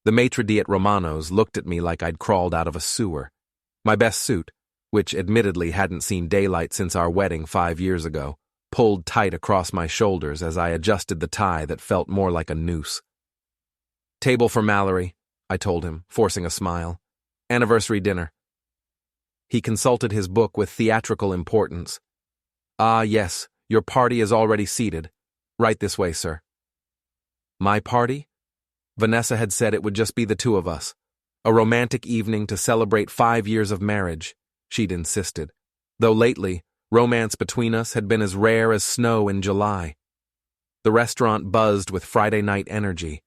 The maître d' at Romano's looked at me like I'd crawled out of a sewer. My best suit, which admittedly hadn't seen daylight since our wedding 5 years ago, pulled tight across my shoulders as I adjusted the tie that felt more like a noose. "Table for Mallory," I told him, forcing a smile. "Anniversary dinner." He consulted his book with theatrical importance. "Ah, yes, your party is already seated. Right this way, sir." My party? Vanessa had said it would just be the two of us. A romantic evening to celebrate 5 years of marriage, she'd insisted. Though lately, romance between us had been as rare as snow in July. The restaurant buzzed with Friday night energy.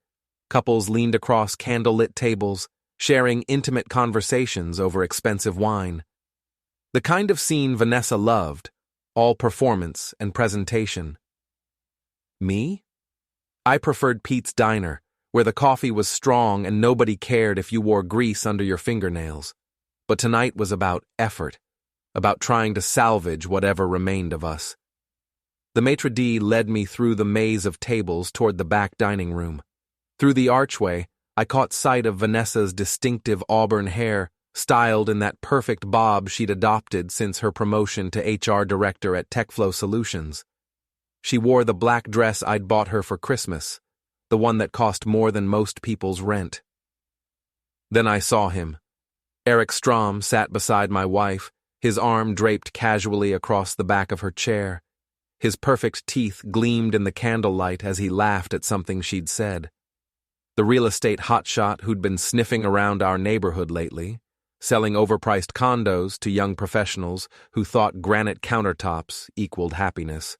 Couples leaned across candlelit tables, sharing intimate conversations over expensive wine. The kind of scene Vanessa loved, all performance and presentation. Me? I preferred Pete's Diner, where the coffee was strong and nobody cared if you wore grease under your fingernails. But tonight was about effort, about trying to salvage whatever remained of us. The maître d' led me through the maze of tables toward the back dining room. Through the archway, I caught sight of Vanessa's distinctive auburn hair, styled in that perfect bob she'd adopted since her promotion to HR director at TechFlow Solutions. She wore the black dress I'd bought her for Christmas, the one that cost more than most people's rent. Then I saw him. Eric Strom sat beside my wife, his arm draped casually across the back of her chair. His perfect teeth gleamed in the candlelight as he laughed at something she'd said. The real estate hotshot who'd been sniffing around our neighborhood lately, selling overpriced condos to young professionals who thought granite countertops equaled happiness.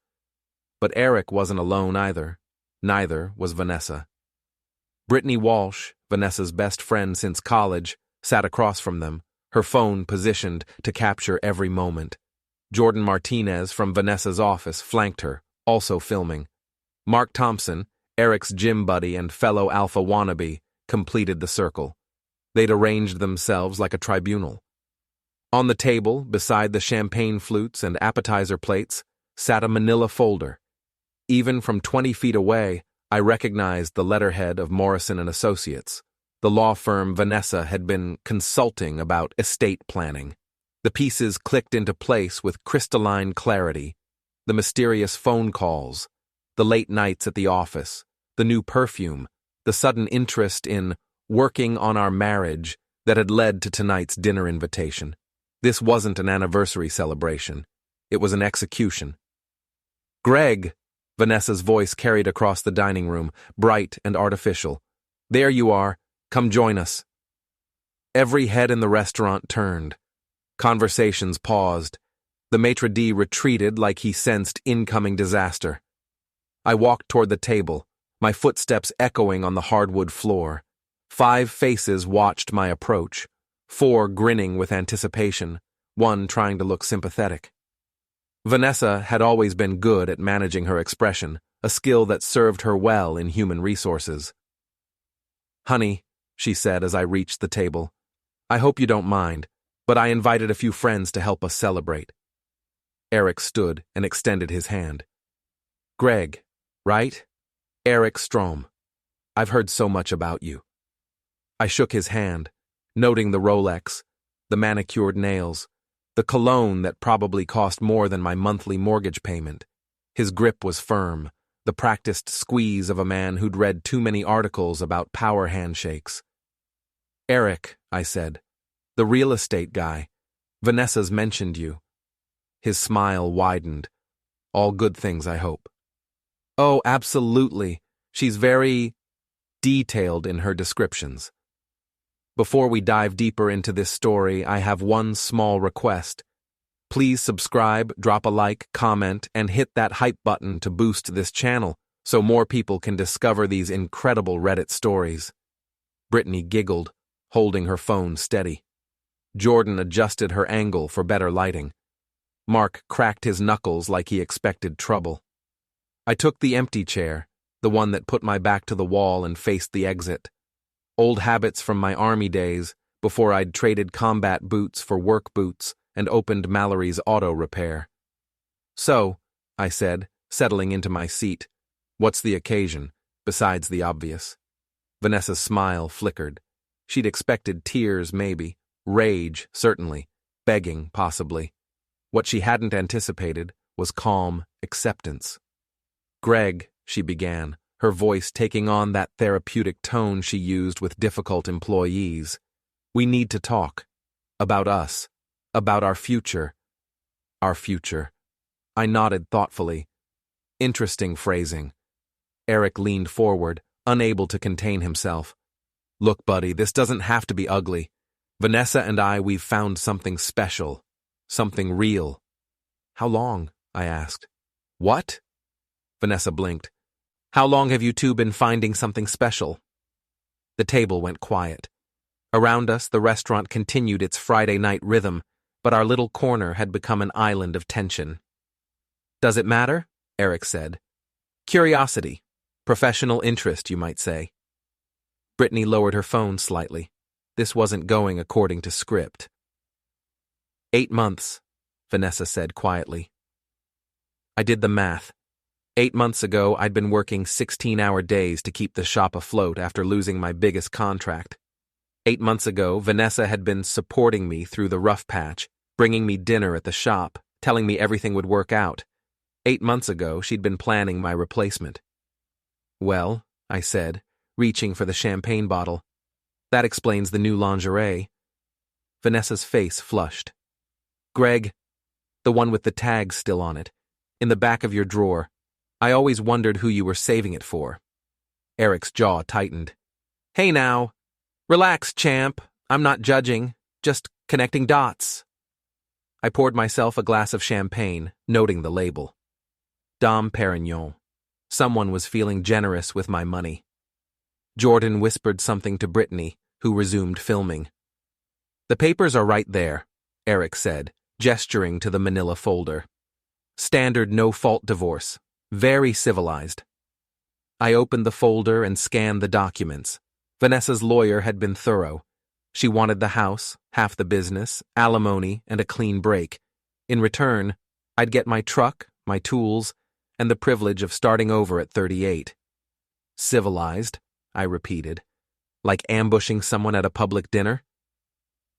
But Eric wasn't alone either. Neither was Vanessa. Brittany Walsh, Vanessa's best friend since college, sat across from them, her phone positioned to capture every moment. Jordan Martinez from Vanessa's office flanked her, also filming. Mark Thompson, Eric's gym buddy and fellow alpha wannabe, completed the circle. They'd arranged themselves like a tribunal. On the table, beside the champagne flutes and appetizer plates, sat a manila folder. Even from 20 feet away, I recognized the letterhead of Morrison & Associates, the law firm Vanessa had been consulting about estate planning. The pieces clicked into place with crystalline clarity. The mysterious phone calls, the late nights at the office, the new perfume, the sudden interest in working on our marriage that had led to tonight's dinner invitation. This wasn't an anniversary celebration. It was an execution. "Greg," Vanessa's voice carried across the dining room, bright and artificial. "There you are. Come join us." Every head in the restaurant turned. Conversations paused. The maître d' retreated like he sensed incoming disaster. I walked toward the table, my footsteps echoing on the hardwood floor. 5 faces watched my approach, 4 grinning with anticipation, 1 trying to look sympathetic. Vanessa had always been good at managing her expression, a skill that served her well in human resources. "Honey," she said as I reached the table, "I hope you don't mind, but I invited a few friends to help us celebrate." Eric stood and extended his hand. "Greg, right? Eric Strom. I've heard so much about you." I shook his hand, noting the Rolex, the manicured nails, the cologne that probably cost more than my monthly mortgage payment. His grip was firm, the practiced squeeze of a man who'd read too many articles about power handshakes. "Eric," I said, "the real estate guy. Vanessa's mentioned you." His smile widened. "All good things, I hope." "Oh, absolutely. She's very detailed in her descriptions." Before we dive deeper into this story, I have one small request. Please subscribe, drop a like, comment, and hit that hype button to boost this channel so more people can discover these incredible Reddit stories. Brittany giggled, holding her phone steady. Jordan adjusted her angle for better lighting. Mark cracked his knuckles like he expected trouble. I took the empty chair, the one that put my back to the wall and faced the exit. Old habits from my army days, before I'd traded combat boots for work boots and opened Mallory's auto repair. "So," I said, settling into my seat, "what's the occasion, besides the obvious?" Vanessa's smile flickered. She'd expected tears, maybe. Rage, certainly. Begging, possibly. What she hadn't anticipated was calm acceptance. "Greg," she began, her voice taking on that therapeutic tone she used with difficult employees. "We need to talk. About us. About our future." Our future. I nodded thoughtfully. Interesting phrasing. Eric leaned forward, unable to contain himself. "Look, buddy, this doesn't have to be ugly. Vanessa and we've found something special. Something real." "How long?" I asked. "What?" Vanessa blinked. "How long have you two been finding something special?" The table went quiet. Around us, the restaurant continued its Friday night rhythm, but our little corner had become an island of tension. "Does it matter?" Eric said. "Curiosity. Professional interest, you might say." Brittany lowered her phone slightly. This wasn't going according to script. 8 months, Vanessa said quietly. I did the math. 8 months ago, I'd been working 16-hour days to keep the shop afloat after losing my biggest contract. 8 months ago, Vanessa had been supporting me through the rough patch, bringing me dinner at the shop, telling me everything would work out. 8 months ago, she'd been planning my replacement. "Well," I said, reaching for the champagne bottle, "that explains the new lingerie." Vanessa's face flushed. "Greg, the one with the tag still on it, in the back of your drawer. I always wondered who you were saving it for." Eric's jaw tightened. "Hey now. Relax, champ. I'm not judging, just connecting dots." I poured myself a glass of champagne, noting the label. Dom Perignon. Someone was feeling generous with my money. Jordan whispered something to Brittany, who resumed filming. "The papers are right there," Eric said, gesturing to the manila folder. "Standard no-fault divorce. Very civilized." I opened the folder and scanned the documents. Vanessa's lawyer had been thorough. She wanted the house, half the business, alimony, and a clean break. In return, I'd get my truck, my tools, and the privilege of starting over at 38. "Civilized," I repeated. "Like ambushing someone at a public dinner?"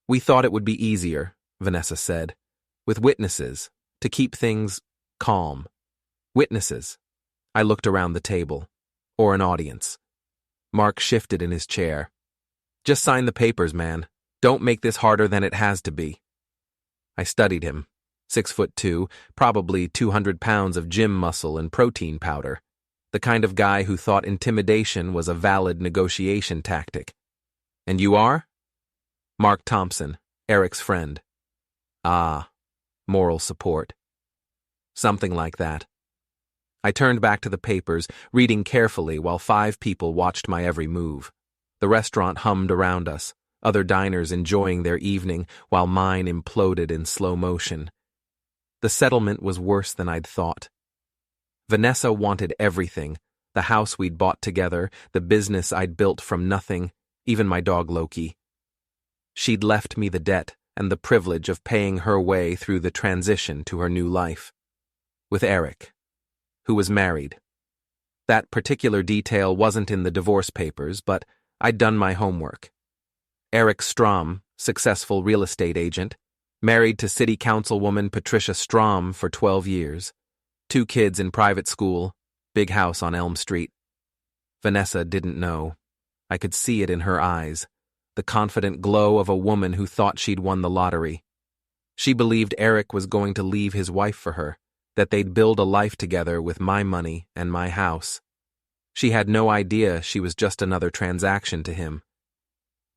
"We thought it would be easier," Vanessa said, "with witnesses, to keep things calm." Witnesses. I looked around the table. Or an audience. Mark shifted in his chair. "Just sign the papers, man. Don't make this harder than it has to be." I studied him. 6'2", probably 200 pounds of gym muscle and protein powder. The kind of guy who thought intimidation was a valid negotiation tactic. "And you are?" "Mark Thompson, Eric's friend." "Ah, moral support." "Something like that." I turned back to the papers, reading carefully while 5 people watched my every move. The restaurant hummed around us, other diners enjoying their evening while mine imploded in slow motion. The settlement was worse than I'd thought. Vanessa wanted everything, the house we'd bought together, the business I'd built from nothing, even my dog Loki. She'd left me the debt and the privilege of paying her way through the transition to her new life. With Eric, who was married. That particular detail wasn't in the divorce papers, but I'd done my homework. Eric Strom, successful real estate agent, married to city councilwoman Patricia Strom for 12 years, 2 kids in private school, big house on Elm Street. Vanessa didn't know. I could see it in her eyes, the confident glow of a woman who thought she'd won the lottery. She believed Eric was going to leave his wife for her, that they'd build a life together with my money and my house. She had no idea she was just another transaction to him.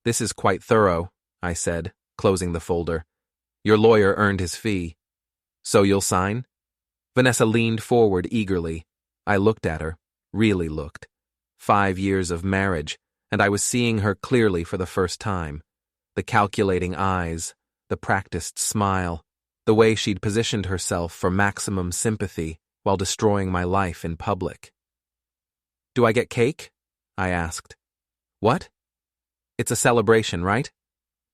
"This is quite thorough," I said, closing the folder. "Your lawyer earned his fee. So you'll sign?" Vanessa leaned forward eagerly. I looked at her, really looked. 5 years of marriage, and I was seeing her clearly for the first time. The calculating eyes, the practiced smile, the way she'd positioned herself for maximum sympathy while destroying my life in public. "Do I get cake?" I asked. "What?" "It's a celebration, right?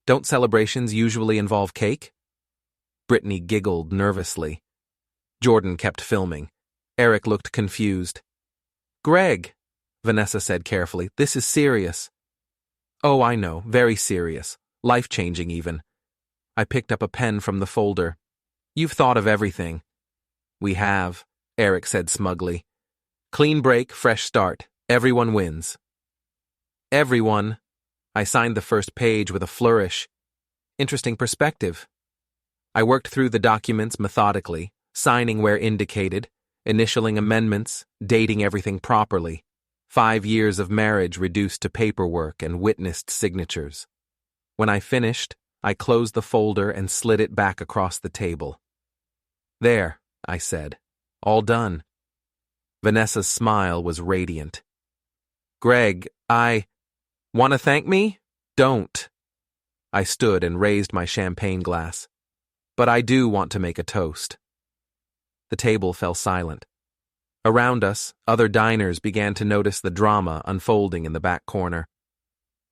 Don't celebrations usually involve cake?" Brittany giggled nervously. Jordan kept filming. Eric looked confused. "Greg," Vanessa said carefully. This is serious. Oh, I know, very serious. Life-changing even. I picked up a pen from the folder. You've thought of everything. We have, Eric said smugly. Clean break, fresh start. Everyone wins. Everyone. I signed the first page with a flourish. Interesting perspective. I worked through the documents methodically, signing where indicated, initialing amendments, dating everything properly. 5 years of marriage reduced to paperwork and witnessed signatures. When I finished, I closed the folder and slid it back across the table. There, I said. All done. Vanessa's smile was radiant. Greg, want to thank me? Don't. I stood and raised my champagne glass. But I do want to make a toast. The table fell silent. Around us, other diners began to notice the drama unfolding in the back corner.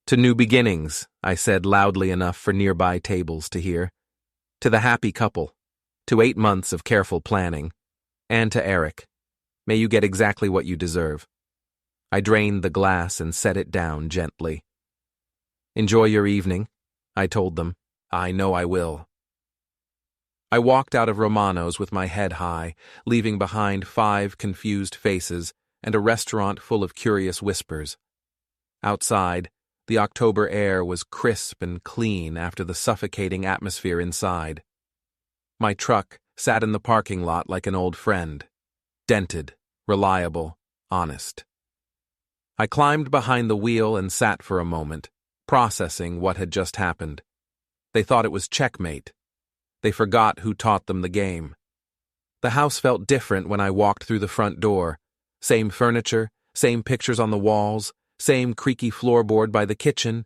To new beginnings, I said loudly enough for nearby tables to hear. To the happy couple. To 8 months of careful planning. And to Eric. May you get exactly what you deserve. I drained the glass and set it down gently. Enjoy your evening, I told them. I know I will. I walked out of Romano's with my head high, leaving behind 5 confused faces and a restaurant full of curious whispers. Outside, the October air was crisp and clean after the suffocating atmosphere inside. My truck sat in the parking lot like an old friend. Dented, reliable, honest. I climbed behind the wheel and sat for a moment, processing what had just happened. They thought it was checkmate. They forgot who taught them the game. The house felt different when I walked through the front door. Same furniture, same pictures on the walls, same creaky floorboard by the kitchen,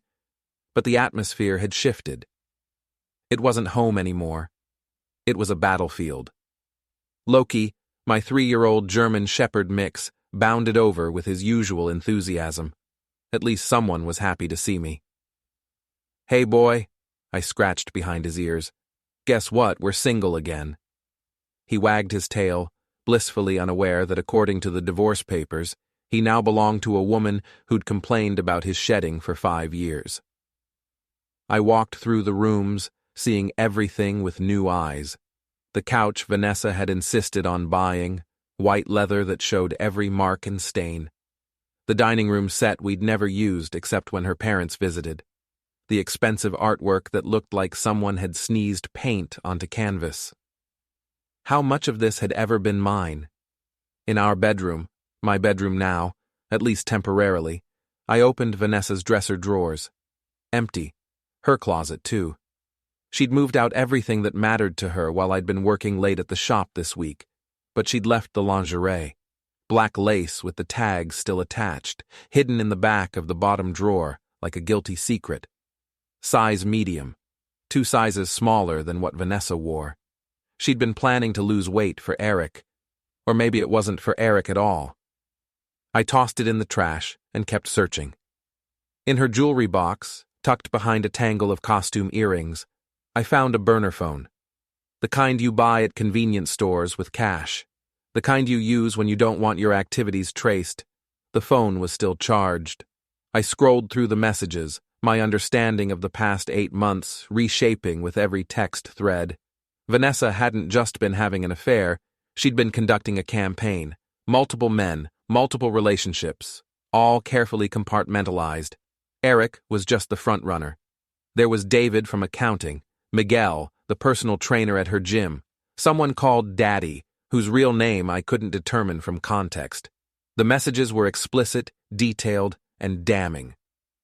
but the atmosphere had shifted. It wasn't home anymore. It was a battlefield. Loki, my 3-year-old German Shepherd mix, bounded over with his usual enthusiasm. At least someone was happy to see me. Hey boy, I scratched behind his ears. Guess what, we're single again. He wagged his tail, blissfully unaware that according to the divorce papers, he now belonged to a woman who'd complained about his shedding for 5 years. I walked through the rooms, seeing everything with new eyes. The couch Vanessa had insisted on buying, white leather that showed every mark and stain. The dining room set we'd never used except when her parents visited. The expensive artwork that looked like someone had sneezed paint onto canvas. How much of this had ever been mine? In our bedroom, my bedroom now, at least temporarily, I opened Vanessa's dresser drawers. Empty. Her closet, too. She'd moved out everything that mattered to her while I'd been working late at the shop this week, but she'd left the lingerie. Black lace with the tags still attached, hidden in the back of the bottom drawer like a guilty secret. Size medium, 2 sizes smaller than what Vanessa wore. She'd been planning to lose weight for Eric. Or maybe it wasn't for Eric at all. I tossed it in the trash and kept searching. In her jewelry box, tucked behind a tangle of costume earrings, I found a burner phone. The kind you buy at convenience stores with cash. The kind you use when you don't want your activities traced. The phone was still charged. I scrolled through the messages, my understanding of the past 8 months reshaping with every text thread. Vanessa hadn't just been having an affair, she'd been conducting a campaign. Multiple men, multiple relationships, all carefully compartmentalized. Eric was just the front runner. There was David from accounting, Miguel, the personal trainer at her gym, someone called Daddy, whose real name I couldn't determine from context. The messages were explicit, detailed, and damning.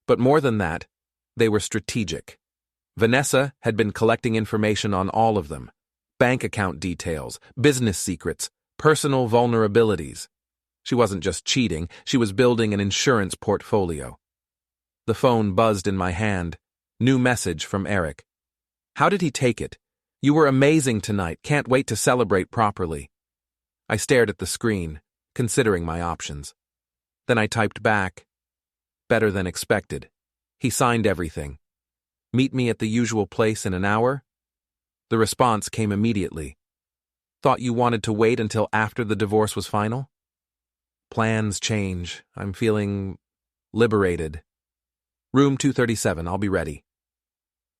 But more than that, they were strategic. Vanessa had been collecting information on all of them. Bank account details, business secrets, personal vulnerabilities. She wasn't just cheating, she was building an insurance portfolio. The phone buzzed in my hand. New message from Eric. How did he take it? You were amazing tonight, can't wait to celebrate properly. I stared at the screen, considering my options. Then I typed back. Better than expected. He signed everything. Meet me at the usual place in an hour? The response came immediately. Thought you wanted to wait until after the divorce was final? Plans change. I'm feeling liberated. Room 237, I'll be ready.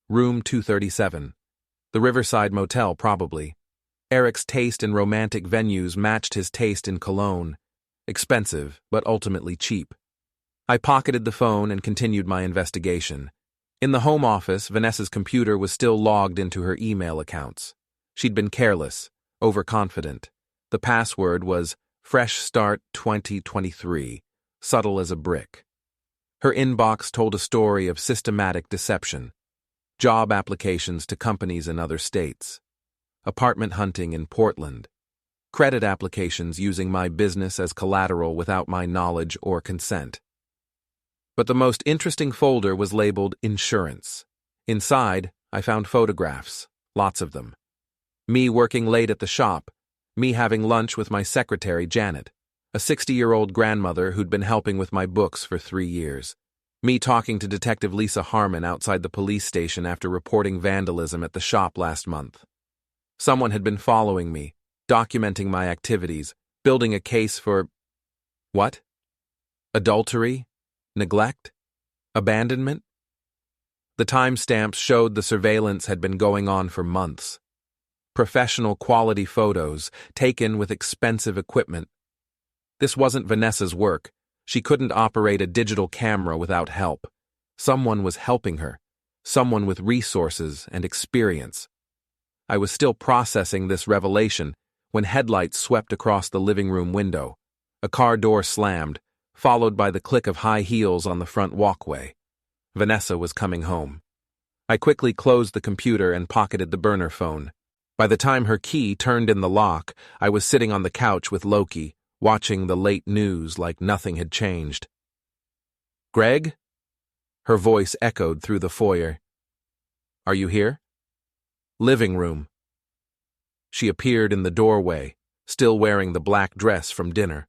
Room 237. The Riverside Motel, probably. Eric's taste in romantic venues matched his taste in cologne. Expensive, but ultimately cheap. I pocketed the phone and continued my investigation. In the home office, Vanessa's computer was still logged into her email accounts. She'd been careless, overconfident. The password was Fresh Start 2023, subtle as a brick. Her inbox told a story of systematic deception. Job applications to companies in other states. Apartment hunting in Portland. Credit applications using my business as collateral without my knowledge or consent. But the most interesting folder was labeled Insurance. Inside, I found photographs, lots of them. Me working late at the shop, me having lunch with my secretary, Janet, a 60-year-old grandmother who'd been helping with my books for 3 years. Me talking to Detective Lisa Harmon outside the police station after reporting vandalism at the shop last month. Someone had been following me, documenting my activities, building a case for… what? Adultery? Neglect? Abandonment? The timestamps showed the surveillance had been going on for months. Professional quality photos, taken with expensive equipment. This wasn't Vanessa's work. She couldn't operate a digital camera without help. Someone was helping her. Someone with resources and experience. I was still processing this revelation when headlights swept across the living room window. A car door slammed, followed by the click of high heels on the front walkway. Vanessa was coming home. I quickly closed the computer and pocketed the burner phone. By the time her key turned in the lock, I was sitting on the couch with Loki, watching the late news like nothing had changed. "Greg?" Her voice echoed through the foyer. "Are you here?" "Living room." She appeared in the doorway, still wearing the black dress from dinner.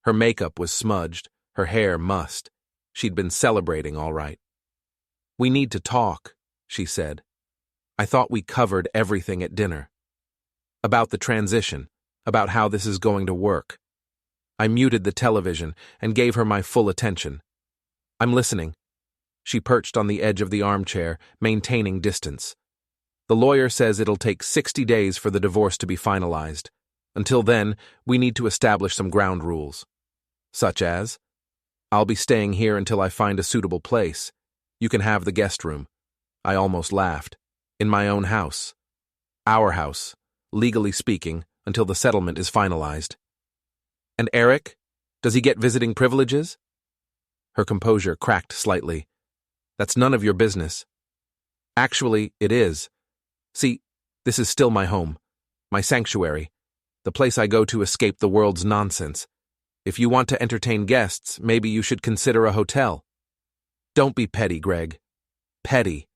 Her makeup was smudged, her hair mussed. She'd been celebrating, all right. "We need to talk," she said. "I thought we covered everything at dinner. About the transition, about how this is going to work." I muted the television and gave her my full attention. "I'm listening." She perched on the edge of the armchair, maintaining distance. "The lawyer says it'll take 60 days for the divorce to be finalized. Until then, we need to establish some ground rules. Such as, I'll be staying here until I find a suitable place. You can have the guest room." I almost laughed. "In my own house. Our house, legally speaking, until the settlement is finalized." "And Eric? Does he get visiting privileges?" Her composure cracked slightly. "That's none of your business." "Actually, it is. See, this is still my home, my sanctuary, the place I go to escape the world's nonsense. If you want to entertain guests, maybe you should consider a hotel." "Don't be petty, Greg." "Petty."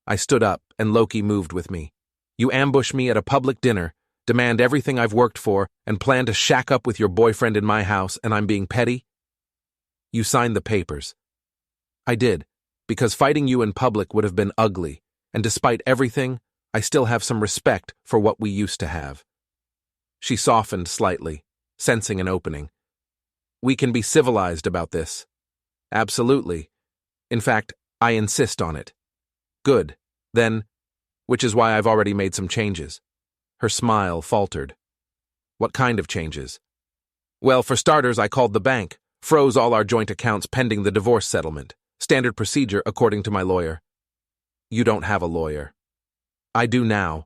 I stood up, and Loki moved with me. "You ambush me at a public dinner, demand everything I've worked for, and plan to shack up with your boyfriend in my house, and I'm being petty?" "You signed the papers." "I did, because fighting you in public would have been ugly, and despite everything, I still have some respect for what we used to have." She softened slightly, sensing an opening. "We can be civilized about this." "Absolutely. In fact, I insist on it." "Good. Then, which is why I've already made some changes." Her smile faltered. "What kind of changes?" "Well, for starters, I called the bank, froze all our joint accounts pending the divorce settlement. Standard procedure, according to my lawyer." "You don't have a lawyer." "I do now.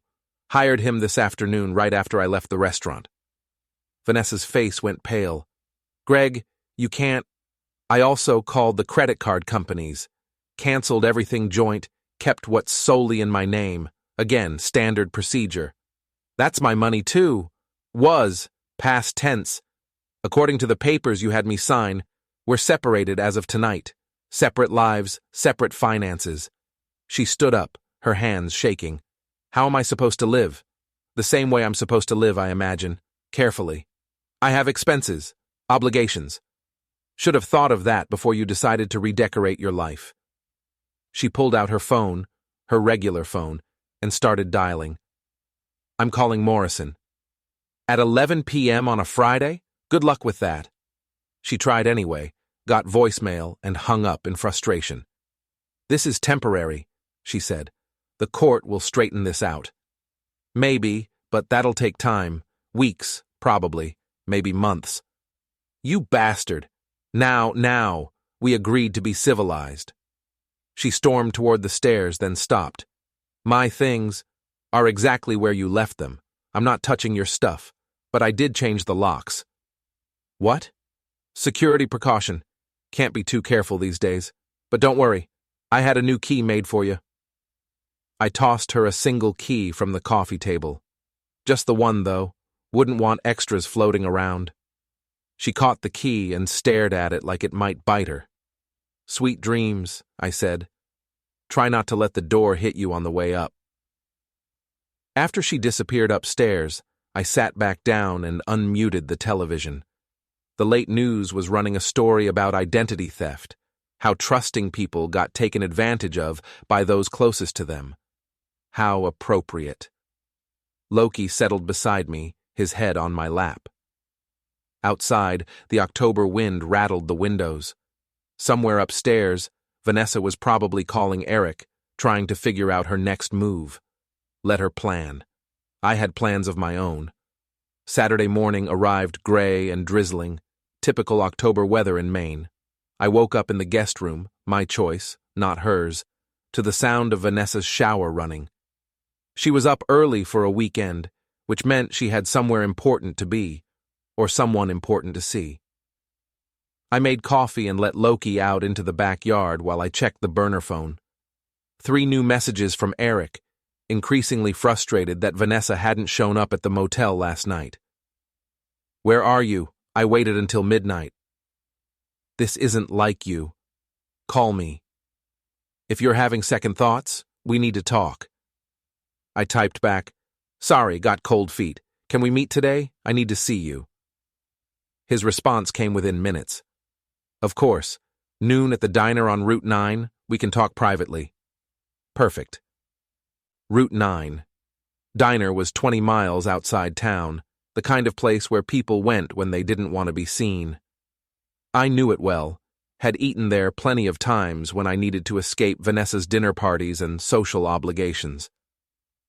Hired him this afternoon right after I left the restaurant." Vanessa's face went pale. "Greg, you can't." "I also called the credit card companies. Canceled everything joint, kept what's solely in my name. Again, standard procedure." "That's my money too." "Was, past tense. According to the papers you had me sign, we're separated as of tonight. Separate lives, separate finances." She stood up, her hands shaking. "How am I supposed to live?" "The same way I'm supposed to live, I imagine. Carefully. I have expenses, obligations. Should have thought of that before you decided to redecorate your life." She pulled out her phone, her regular phone, and started dialing. "I'm calling Morrison." "At 11 p.m. on a Friday? Good luck with that." She tried anyway, got voicemail, and hung up in frustration. "This is temporary," she said. "The court will straighten this out." "Maybe, but that'll take time. Weeks, probably, maybe months." "You bastard! Now, we agreed to be civilized." She stormed toward the stairs, then stopped. "My things are exactly where you left them. I'm not touching your stuff, but I did change the locks." "What?" "Security precaution. Can't be too careful these days. But don't worry, I had a new key made for you." I tossed her a single key from the coffee table. Just the one, though. Wouldn't want extras floating around. She caught the key and stared at it like it might bite her. "Sweet dreams," I said. "Try not to let the door hit you on the way up." After she disappeared upstairs, I sat back down and unmuted the television. The late news was running a story about identity theft, how trusting people got taken advantage of by those closest to them. How appropriate. Loki settled beside me, his head on my lap. Outside, the October wind rattled the windows. Somewhere upstairs, Vanessa was probably calling Eric, trying to figure out her next move. Let her plan. I had plans of my own. Saturday morning arrived gray and drizzling, typical October weather in Maine. I woke up in the guest room, my choice, not hers, to the sound of Vanessa's shower running. She was up early for a weekend, which meant she had somewhere important to be, or someone important to see. I made coffee and let Loki out into the backyard while I checked the burner phone. 3 new messages from Eric, increasingly frustrated that Vanessa hadn't shown up at the motel last night. "Where are you? I waited until midnight." "This isn't like you. Call me. If you're having second thoughts, we need to talk." I typed back, "Sorry, got cold feet. Can we meet today? I need to see you." His response came within minutes. "Of course. Noon at the diner on Route 9. We can talk privately." Perfect. Route 9. Diner was 20 miles outside town, the kind of place where people went when they didn't want to be seen. I knew it well, had eaten there plenty of times when I needed to escape Vanessa's dinner parties and social obligations.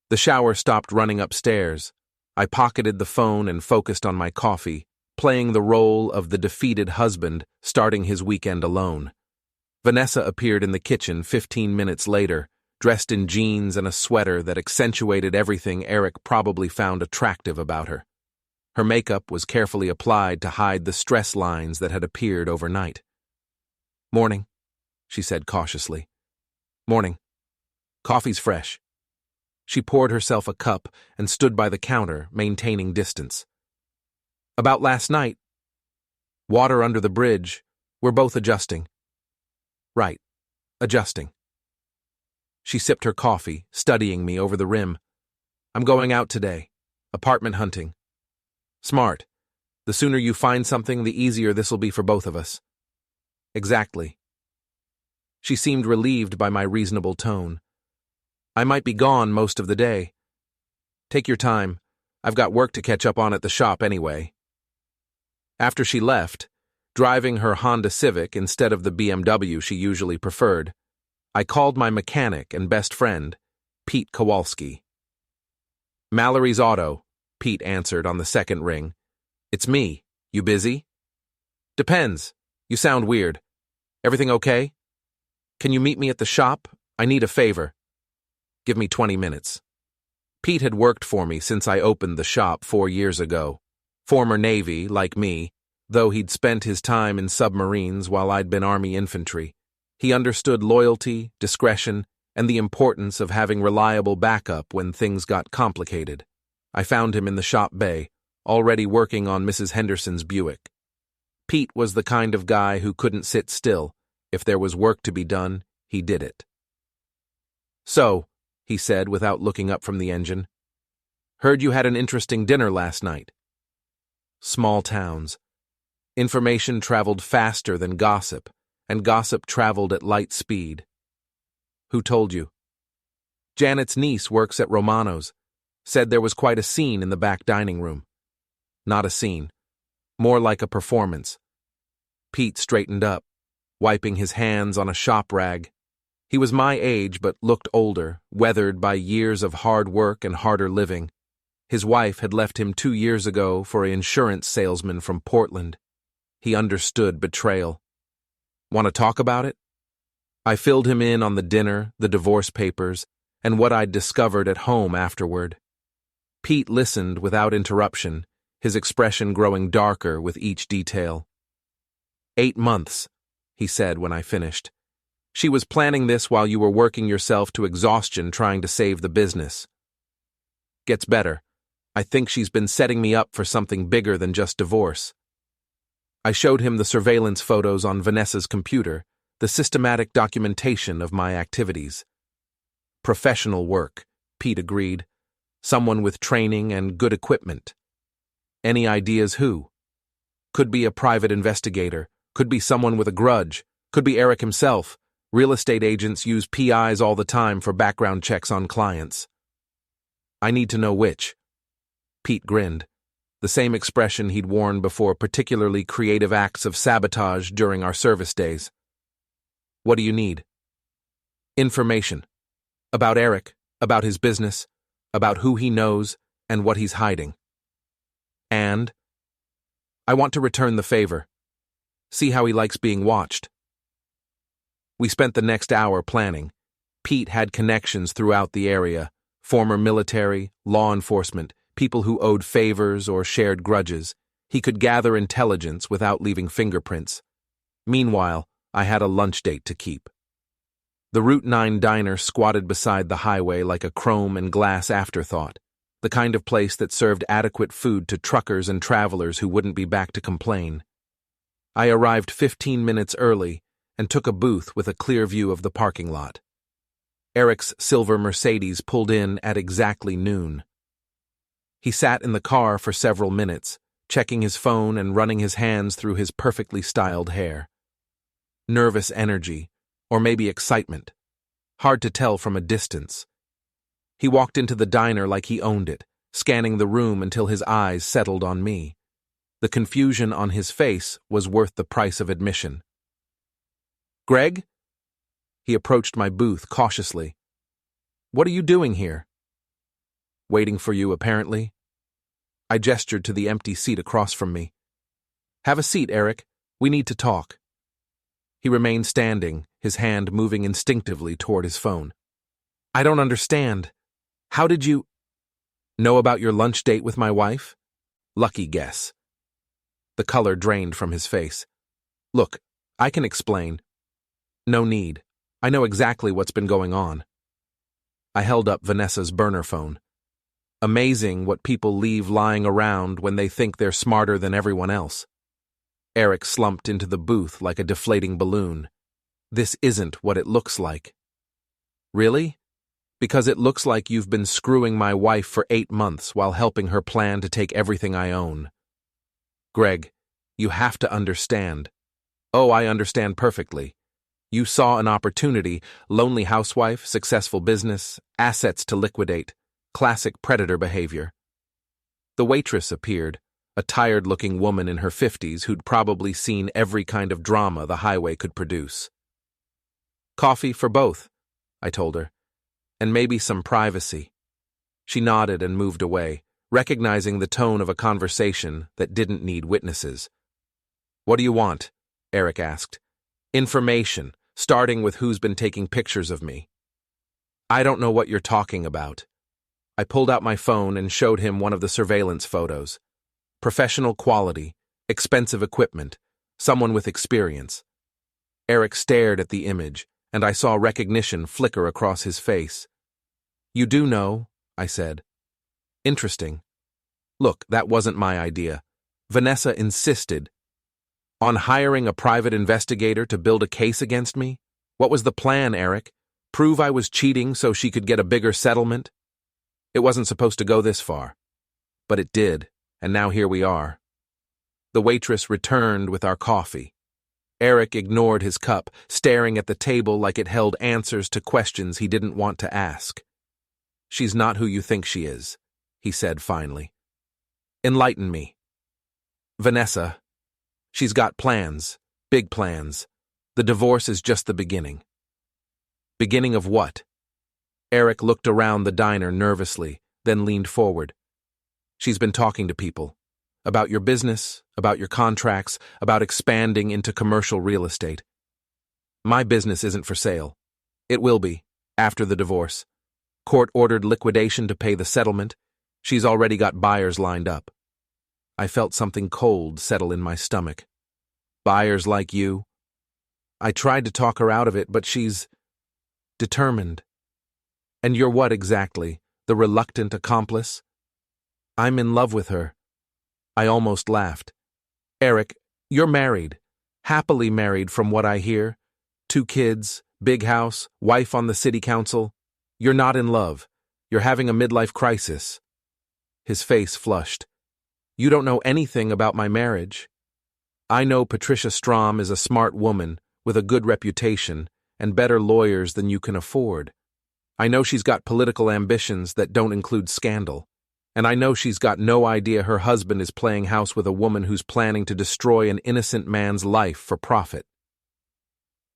The shower stopped running upstairs. I pocketed the phone and focused on my coffee, playing the role of the defeated husband starting his weekend alone. Vanessa appeared in the kitchen 15 minutes later, dressed in jeans and a sweater that accentuated everything Eric probably found attractive about her. Her makeup was carefully applied to hide the stress lines that had appeared overnight. "Morning," she said cautiously. "Morning. Coffee's fresh." She poured herself a cup and stood by the counter, maintaining distance. "About last night. Water under the bridge. We're both adjusting." "Right. Adjusting." She sipped her coffee, studying me over the rim. "I'm going out today. Apartment hunting." "Smart. The sooner you find something, the easier this'll be for both of us." "Exactly." She seemed relieved by my reasonable tone. "I might be gone most of the day." "Take your time. I've got work to catch up on at the shop anyway." After she left, driving her Honda Civic instead of the BMW she usually preferred, I called my mechanic and best friend, Pete Kowalski. "Mallory's Auto," Pete answered on the second ring. "It's me. You busy?" "Depends. You sound weird. Everything okay? Can you meet me at the shop? I need a favor." "Give me 20 minutes. Pete had worked for me since I opened the shop 4 years ago. Former Navy, like me, though he'd spent his time in submarines while I'd been Army infantry. He understood loyalty, discretion, and the importance of having reliable backup when things got complicated. I found him in the shop bay, already working on Mrs. Henderson's Buick. Pete was the kind of guy who couldn't sit still. If there was work to be done, he did it. "So," he said without looking up from the engine, "heard you had an interesting dinner last night." Small towns. Information traveled faster than gossip, and gossip traveled at light speed. "Who told you?" "Janet's niece works at Romano's. Said there was quite a scene in the back dining room." "Not a scene. More like a performance. Pete straightened up, wiping his hands on a shop rag. He was my age but looked older, weathered by years of hard work and harder living. His wife had left him 2 years ago for an insurance salesman from Portland. He understood betrayal. Want to talk about it? I filled him in on the dinner, the divorce papers, and what I'd discovered at home afterward. Pete listened without interruption, his expression growing darker with each detail. 8 months, he said when I finished. She was planning this while you were working yourself to exhaustion trying to save the business. Gets better. I think she's been setting me up for something bigger than just divorce. I showed him the surveillance photos on Vanessa's computer, the systematic documentation of my activities. Professional work, Pete agreed. Someone with training and good equipment. Any ideas who? Could be a private investigator, could be someone with a grudge, could be Eric himself. Real estate agents use PIs all the time for background checks on clients. I need to know which. Pete grinned, the same expression he'd worn before particularly creative acts of sabotage during our service days. What do you need? Information. About Eric, about his business, about who he knows, and what he's hiding. And? I want to return the favor. See how he likes being watched. We spent the next hour planning. Pete had connections throughout the area, former military, law enforcement, people who owed favors or shared grudges. He could gather intelligence without leaving fingerprints. Meanwhile, I had a lunch date to keep. The Route 9 diner squatted beside the highway like a chrome and glass afterthought, the kind of place that served adequate food to truckers and travelers who wouldn't be back to complain. I arrived 15 minutes early and took a booth with a clear view of the parking lot. Eric's silver Mercedes pulled in at exactly noon. He sat in the car for several minutes, checking his phone and running his hands through his perfectly styled hair. Nervous energy, or maybe excitement. Hard to tell from a distance. He walked into the diner like he owned it, scanning the room until his eyes settled on me. The confusion on his face was worth the price of admission. Greg? He approached my booth cautiously. What are you doing here? Waiting for you, apparently. I gestured to the empty seat across from me. Have a seat, Eric. We need to talk. He remained standing, his hand moving instinctively toward his phone. I don't understand. How did you know about your lunch date with my wife? Lucky guess. The color drained from his face. Look, I can explain. No need. I know exactly what's been going on. I held up Vanessa's burner phone. Amazing what people leave lying around when they think they're smarter than everyone else. Eric slumped into the booth like a deflating balloon. This isn't what it looks like. Really? Because it looks like you've been screwing my wife for 8 months while helping her plan to take everything I own. Greg, you have to understand. Oh, I understand perfectly. You saw an opportunity, lonely housewife, successful business, assets to liquidate, classic predator behavior. The waitress appeared, a tired-looking woman in her 50s who'd probably seen every kind of drama the highway could produce. Coffee for both, I told her, and maybe some privacy. She nodded and moved away, recognizing the tone of a conversation that didn't need witnesses. What do you want? Eric asked. Information, starting with who's been taking pictures of me. I don't know what you're talking about. I pulled out my phone and showed him one of the surveillance photos. Professional quality, expensive equipment, someone with experience. Eric stared at the image, and I saw recognition flicker across his face. You do know, I said. Interesting. Look, that wasn't my idea. Vanessa insisted. On hiring a private investigator to build a case against me? What was the plan, Eric? Prove I was cheating so she could get a bigger settlement? It wasn't supposed to go this far. But it did, and now here we are. The waitress returned with our coffee. Eric ignored his cup, staring at the table like it held answers to questions he didn't want to ask. She's not who you think she is, he said finally. Enlighten me. Vanessa. She's got plans. Big plans. The divorce is just the beginning. Beginning of what? Eric looked around the diner nervously, then leaned forward. She's been talking to people. About your business, about your contracts, about expanding into commercial real estate. My business isn't for sale. It will be, after the divorce. Court ordered liquidation to pay the settlement. She's already got buyers lined up. I felt something cold settle in my stomach. Buyers like you? I tried to talk her out of it, but she's determined. And you're what exactly? The reluctant accomplice? I'm in love with her. I almost laughed. Eric, you're married. Happily married from what I hear. 2 kids, big house, wife on the city council. You're not in love. You're having a midlife crisis. His face flushed. You don't know anything about my marriage. I know Patricia Strom is a smart woman with a good reputation and better lawyers than you can afford. I know she's got political ambitions that don't include scandal. And I know she's got no idea her husband is playing house with a woman who's planning to destroy an innocent man's life for profit.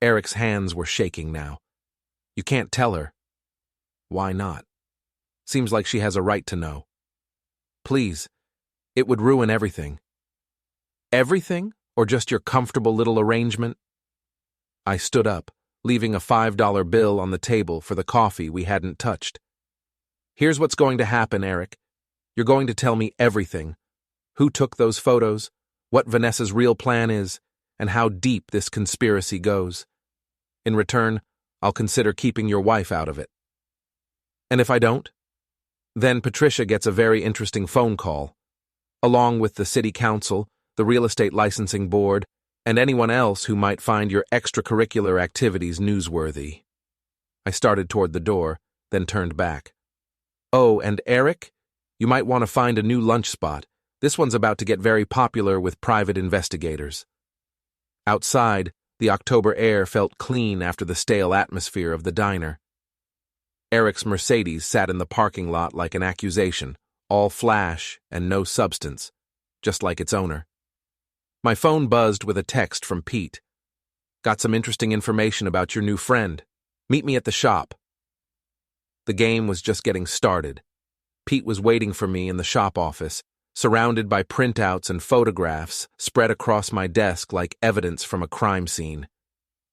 Eric's hands were shaking now. You can't tell her. Why not? Seems like she has a right to know. Please, it would ruin everything. Everything, or just your comfortable little arrangement? I stood up, leaving a $5 bill on the table for the coffee we hadn't touched. Here's what's going to happen, Eric. You're going to tell me everything. Who took those photos, what Vanessa's real plan is, and how deep this conspiracy goes. In return, I'll consider keeping your wife out of it. And if I don't? Then Patricia gets a very interesting phone call, along with the city council, the real estate licensing board, and anyone else who might find your extracurricular activities newsworthy. I started toward the door, then turned back. Oh, and Eric? You might want to find a new lunch spot. This one's about to get very popular with private investigators. Outside, the October air felt clean after the stale atmosphere of the diner. Eric's Mercedes sat in the parking lot like an accusation, all flash and no substance, just like its owner. My phone buzzed with a text from Pete. Got some interesting information about your new friend. Meet me at the shop. The game was just getting started. Pete was waiting for me in the shop office, surrounded by printouts and photographs spread across my desk like evidence from a crime scene.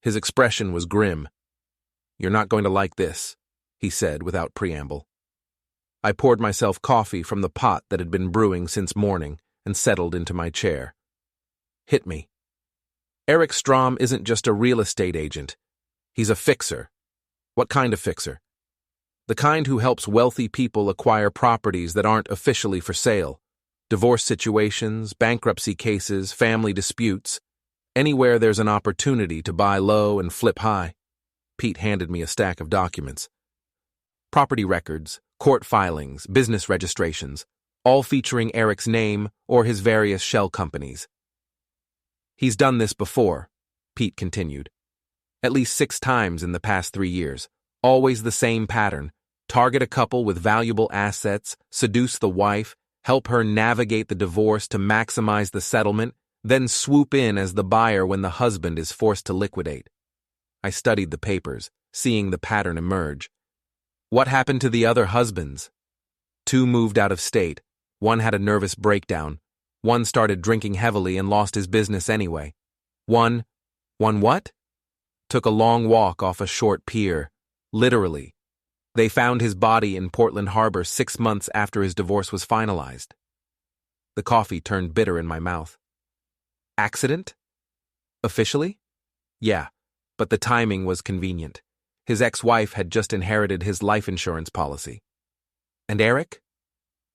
His expression was grim. You're not going to like this, he said without preamble. I poured myself coffee from the pot that had been brewing since morning and settled into my chair. Hit me. Eric Strom isn't just a real estate agent. He's a fixer. What kind of fixer? The kind who helps wealthy people acquire properties that aren't officially for sale. Divorce situations, bankruptcy cases, family disputes. Anywhere there's an opportunity to buy low and flip high. Pete handed me a stack of documents. Property records, court filings, business registrations, all featuring Eric's name or his various shell companies. He's done this before, Pete continued. At least 6 times in the past 3 years. Always the same pattern. Target a couple with valuable assets, seduce the wife, help her navigate the divorce to maximize the settlement, then swoop in as the buyer when the husband is forced to liquidate. I studied the papers, seeing the pattern emerge. What happened to the other husbands? 2 moved out of state. 1 had a nervous breakdown. 1 started drinking heavily and lost his business anyway. 1 what? Took a long walk off a short pier. Literally. They found his body in Portland Harbor 6 months after his divorce was finalized. The coffee turned bitter in my mouth. Accident? Officially? Yeah, but the timing was convenient. His ex-wife had just inherited his life insurance policy. And Eric?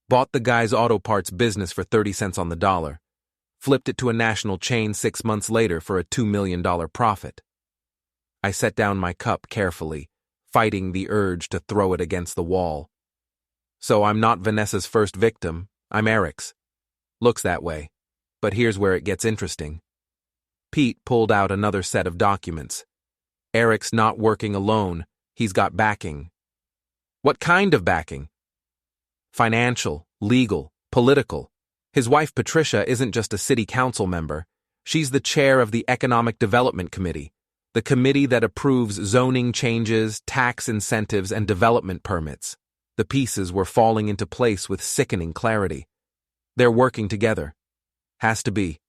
Bought the guy's auto parts business for 30 cents on the dollar. Flipped it to a national chain 6 months later for a $2 million profit. I set down my cup carefully, fighting the urge to throw it against the wall. So I'm not Vanessa's first victim, I'm Eric's. Looks that way. But here's where it gets interesting. Pete pulled out another set of documents. Eric's not working alone, he's got backing. What kind of backing? Financial, legal, political. His wife Patricia isn't just a city council member. She's the chair of the Economic Development Committee, the committee that approves zoning changes, tax incentives, and development permits. The pieces were falling into place with sickening clarity. They're working together. Has to be.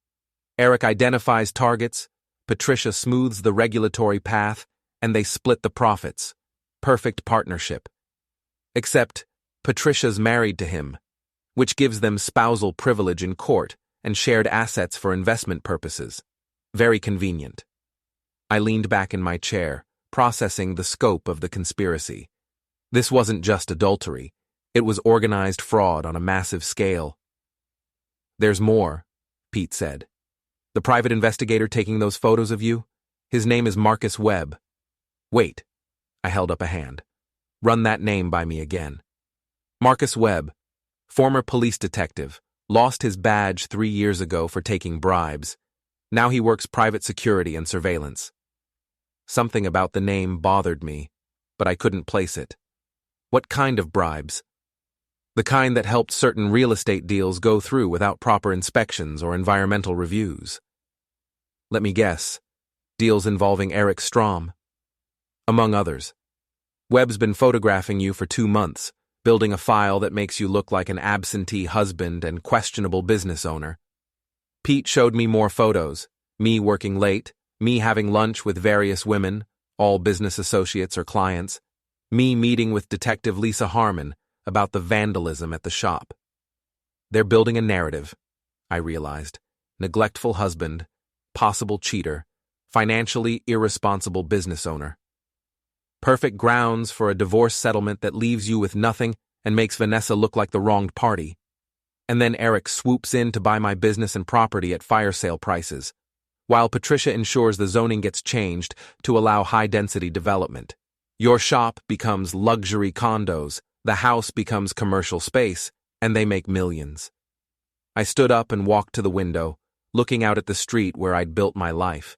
Eric identifies targets, Patricia smooths the regulatory path, and they split the profits. Perfect partnership. Except, Patricia's married to him, which gives them spousal privilege in court and shared assets for investment purposes. Very convenient. I leaned back in my chair, processing the scope of the conspiracy. This wasn't just adultery. It was organized fraud on a massive scale. "There's more," Pete said. "The private investigator taking those photos of you? His name is Marcus Webb." "Wait." I held up a hand. "Run that name by me again." Marcus Webb, former police detective, lost his badge 3 years ago for taking bribes. Now he works private security and surveillance. Something about the name bothered me, but I couldn't place it. What kind of bribes? The kind that helped certain real estate deals go through without proper inspections or environmental reviews. Let me guess. Deals involving Eric Strom. Among others. Webb's been photographing you for 2 months, building a file that makes you look like an absentee husband and questionable business owner. Pete showed me more photos, me working late, me having lunch with various women, all business associates or clients, me meeting with Detective Lisa Harmon about the vandalism at the shop. They're building a narrative, I realized. Neglectful husband, possible cheater, financially irresponsible business owner. Perfect grounds for a divorce settlement that leaves you with nothing and makes Vanessa look like the wronged party. And then Eric swoops in to buy my business and property at fire sale prices, while Patricia ensures the zoning gets changed to allow high-density development. Your shop becomes luxury condos, the house becomes commercial space, and they make millions. I stood up and walked to the window, looking out at the street where I'd built my life.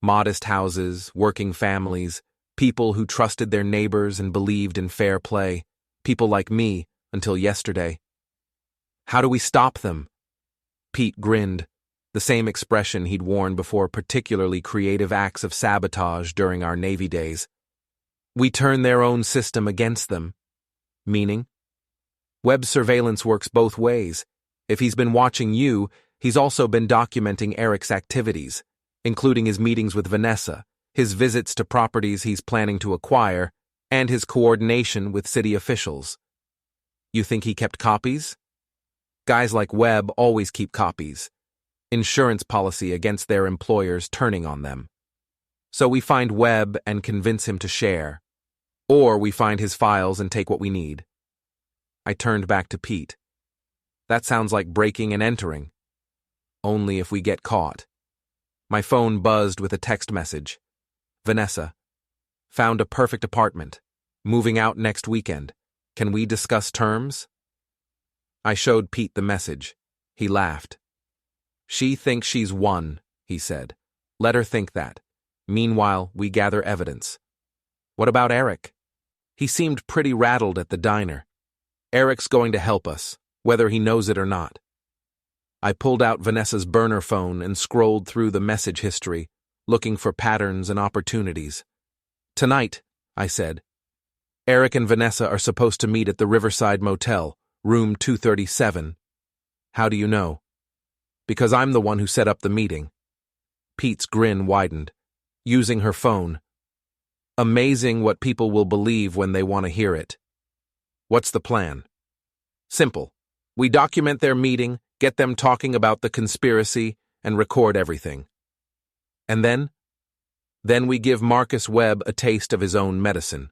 Modest houses, working families, people who trusted their neighbors and believed in fair play, people like me, until yesterday. How do we stop them? Pete grinned, the same expression he'd worn before particularly creative acts of sabotage during our Navy days. We turn their own system against them. Meaning? Web surveillance works both ways. If he's been watching you, he's also been documenting Eric's activities, including his meetings with Vanessa, his visits to properties he's planning to acquire, and his coordination with city officials. You think he kept copies? Guys like Webb always keep copies. Insurance policy against their employers turning on them. So we find Webb and convince him to share. Or we find his files and take what we need. I turned back to Pete. That sounds like breaking and entering. Only if we get caught. My phone buzzed with a text message. Vanessa. Found a perfect apartment. Moving out next weekend. Can we discuss terms? I showed Pete the message. He laughed. She thinks she's won, he said. Let her think that. Meanwhile, we gather evidence. What about Eric? He seemed pretty rattled at the diner. Eric's going to help us, whether he knows it or not. I pulled out Vanessa's burner phone and scrolled through the message history, looking for patterns and opportunities. Tonight, I said. Eric and Vanessa are supposed to meet at the Riverside Motel, room 237. How do you know? Because I'm the one who set up the meeting. Pete's grin widened. Using her phone. Amazing what people will believe when they want to hear it. What's the plan? Simple. We document their meeting, get them talking about the conspiracy, and record everything. And then? Then we give Marcus Webb a taste of his own medicine.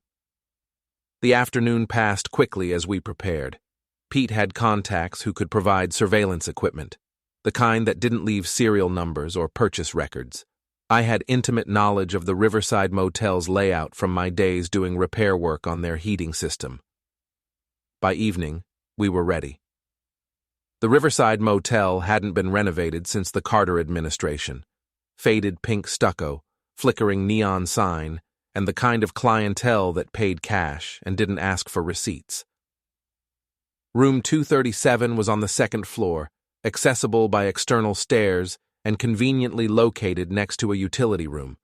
The afternoon passed quickly as we prepared. Pete had contacts who could provide surveillance equipment, the kind that didn't leave serial numbers or purchase records. I had intimate knowledge of the Riverside Motel's layout from my days doing repair work on their heating system. By evening, we were ready. The Riverside Motel hadn't been renovated since the Carter administration. Faded pink stucco, flickering neon sign, and the kind of clientele that paid cash and didn't ask for receipts. Room 237 was on the second floor, accessible by external stairs and conveniently located next to a utility room.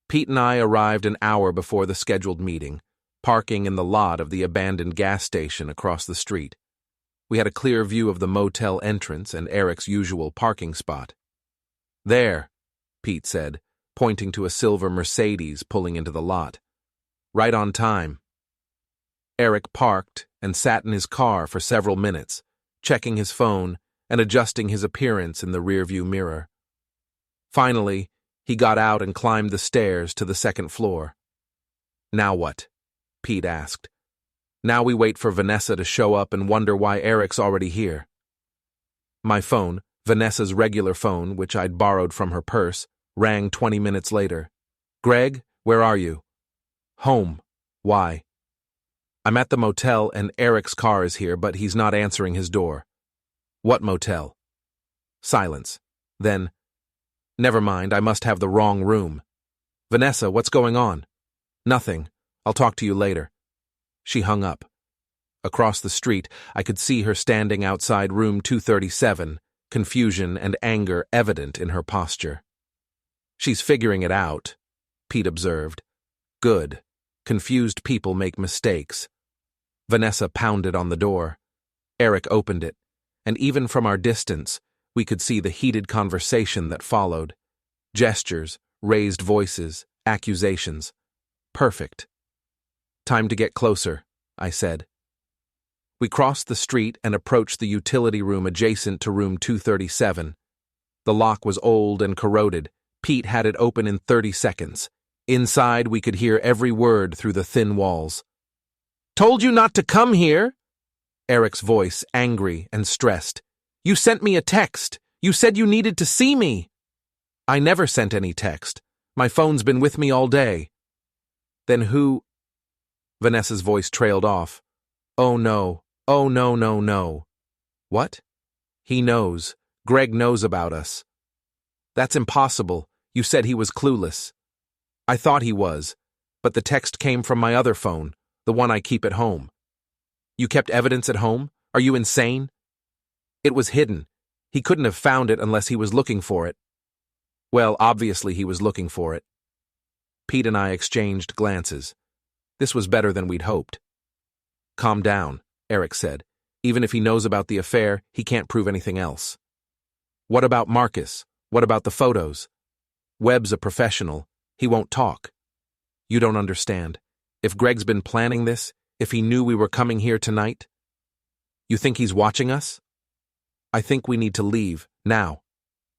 Pete and I arrived an hour before the scheduled meeting, parking in the lot of the abandoned gas station across the street. We had a clear view of the motel entrance and Eric's usual parking spot. "There," Pete said, pointing to a silver Mercedes pulling into the lot. "Right on time." Eric parked and sat in his car for several minutes, checking his phone and adjusting his appearance in the rearview mirror. Finally, he got out and climbed the stairs to the second floor. "Now what?" Pete asked. "Now we wait for Vanessa to show up and wonder why Eric's already here." My phone, Vanessa's regular phone, which I'd borrowed from her purse, rang 20 minutes later. "Greg, where are you?" "Home. Why?" "I'm at the motel and Eric's car is here, but he's not answering his door." "What motel?" Silence. Then, "Never mind, I must have the wrong room." "Vanessa, what's going on?" "Nothing. I'll talk to you later." She hung up. Across the street, I could see her standing outside room 237, confusion and anger evident in her posture. "She's figuring it out," Pete observed. "Good. Confused people make mistakes." Vanessa pounded on the door. Eric opened it, and even from our distance, we could see the heated conversation that followed. Gestures, raised voices, accusations. Perfect. "Time to get closer," I said. We crossed the street and approached the utility room adjacent to room 237. The lock was old and corroded. Pete had it open in 30 seconds. Inside, we could hear every word through the thin walls. "Told you not to come here!" Eric's voice, angry and stressed. "You sent me a text. You said you needed to see me." "I never sent any text. My phone's been with me all day." "Then who—" Vanessa's voice trailed off. "Oh no. Oh no, no, no." "What?" "He knows. Greg knows about us." "That's impossible. You said he was clueless." "I thought he was, but the text came from my other phone, the one I keep at home." "You kept evidence at home? Are you insane?" "It was hidden. He couldn't have found it unless he was looking for it." "Well, obviously he was looking for it." Pete and I exchanged glances. This was better than we'd hoped. "Calm down," Eric said. "Even if he knows about the affair, he can't prove anything else." "What about Marcus? What about the photos?" "Webb's a professional. He won't talk." "You don't understand. If Greg's been planning this, if he knew we were coming here tonight—" "You think he's watching us?" "I think we need to leave, now."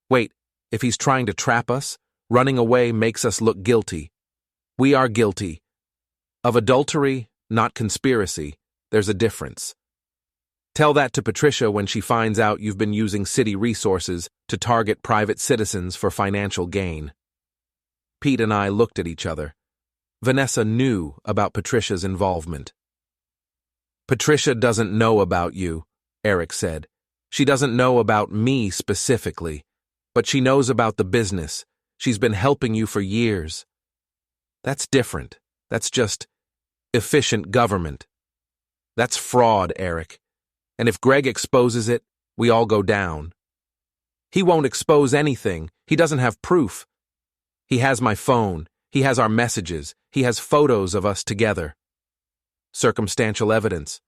"Wait, if he's trying to trap us, running away makes us look guilty." "We are guilty. Of adultery, not conspiracy. There's a difference. Tell that to Patricia when she finds out you've been using city resources to target private citizens for financial gain." Pete and I looked at each other. Vanessa knew about Patricia's involvement. "Patricia doesn't know about you," Eric said. "She doesn't know about me specifically, but she knows about the business. She's been helping you for years." "That's different. That's just efficient government." "That's fraud, Eric. And if Greg exposes it, we all go down." "He won't expose anything. He doesn't have proof." "He has my phone. He has our messages. He has photos of us together." "Circumstantial evidence."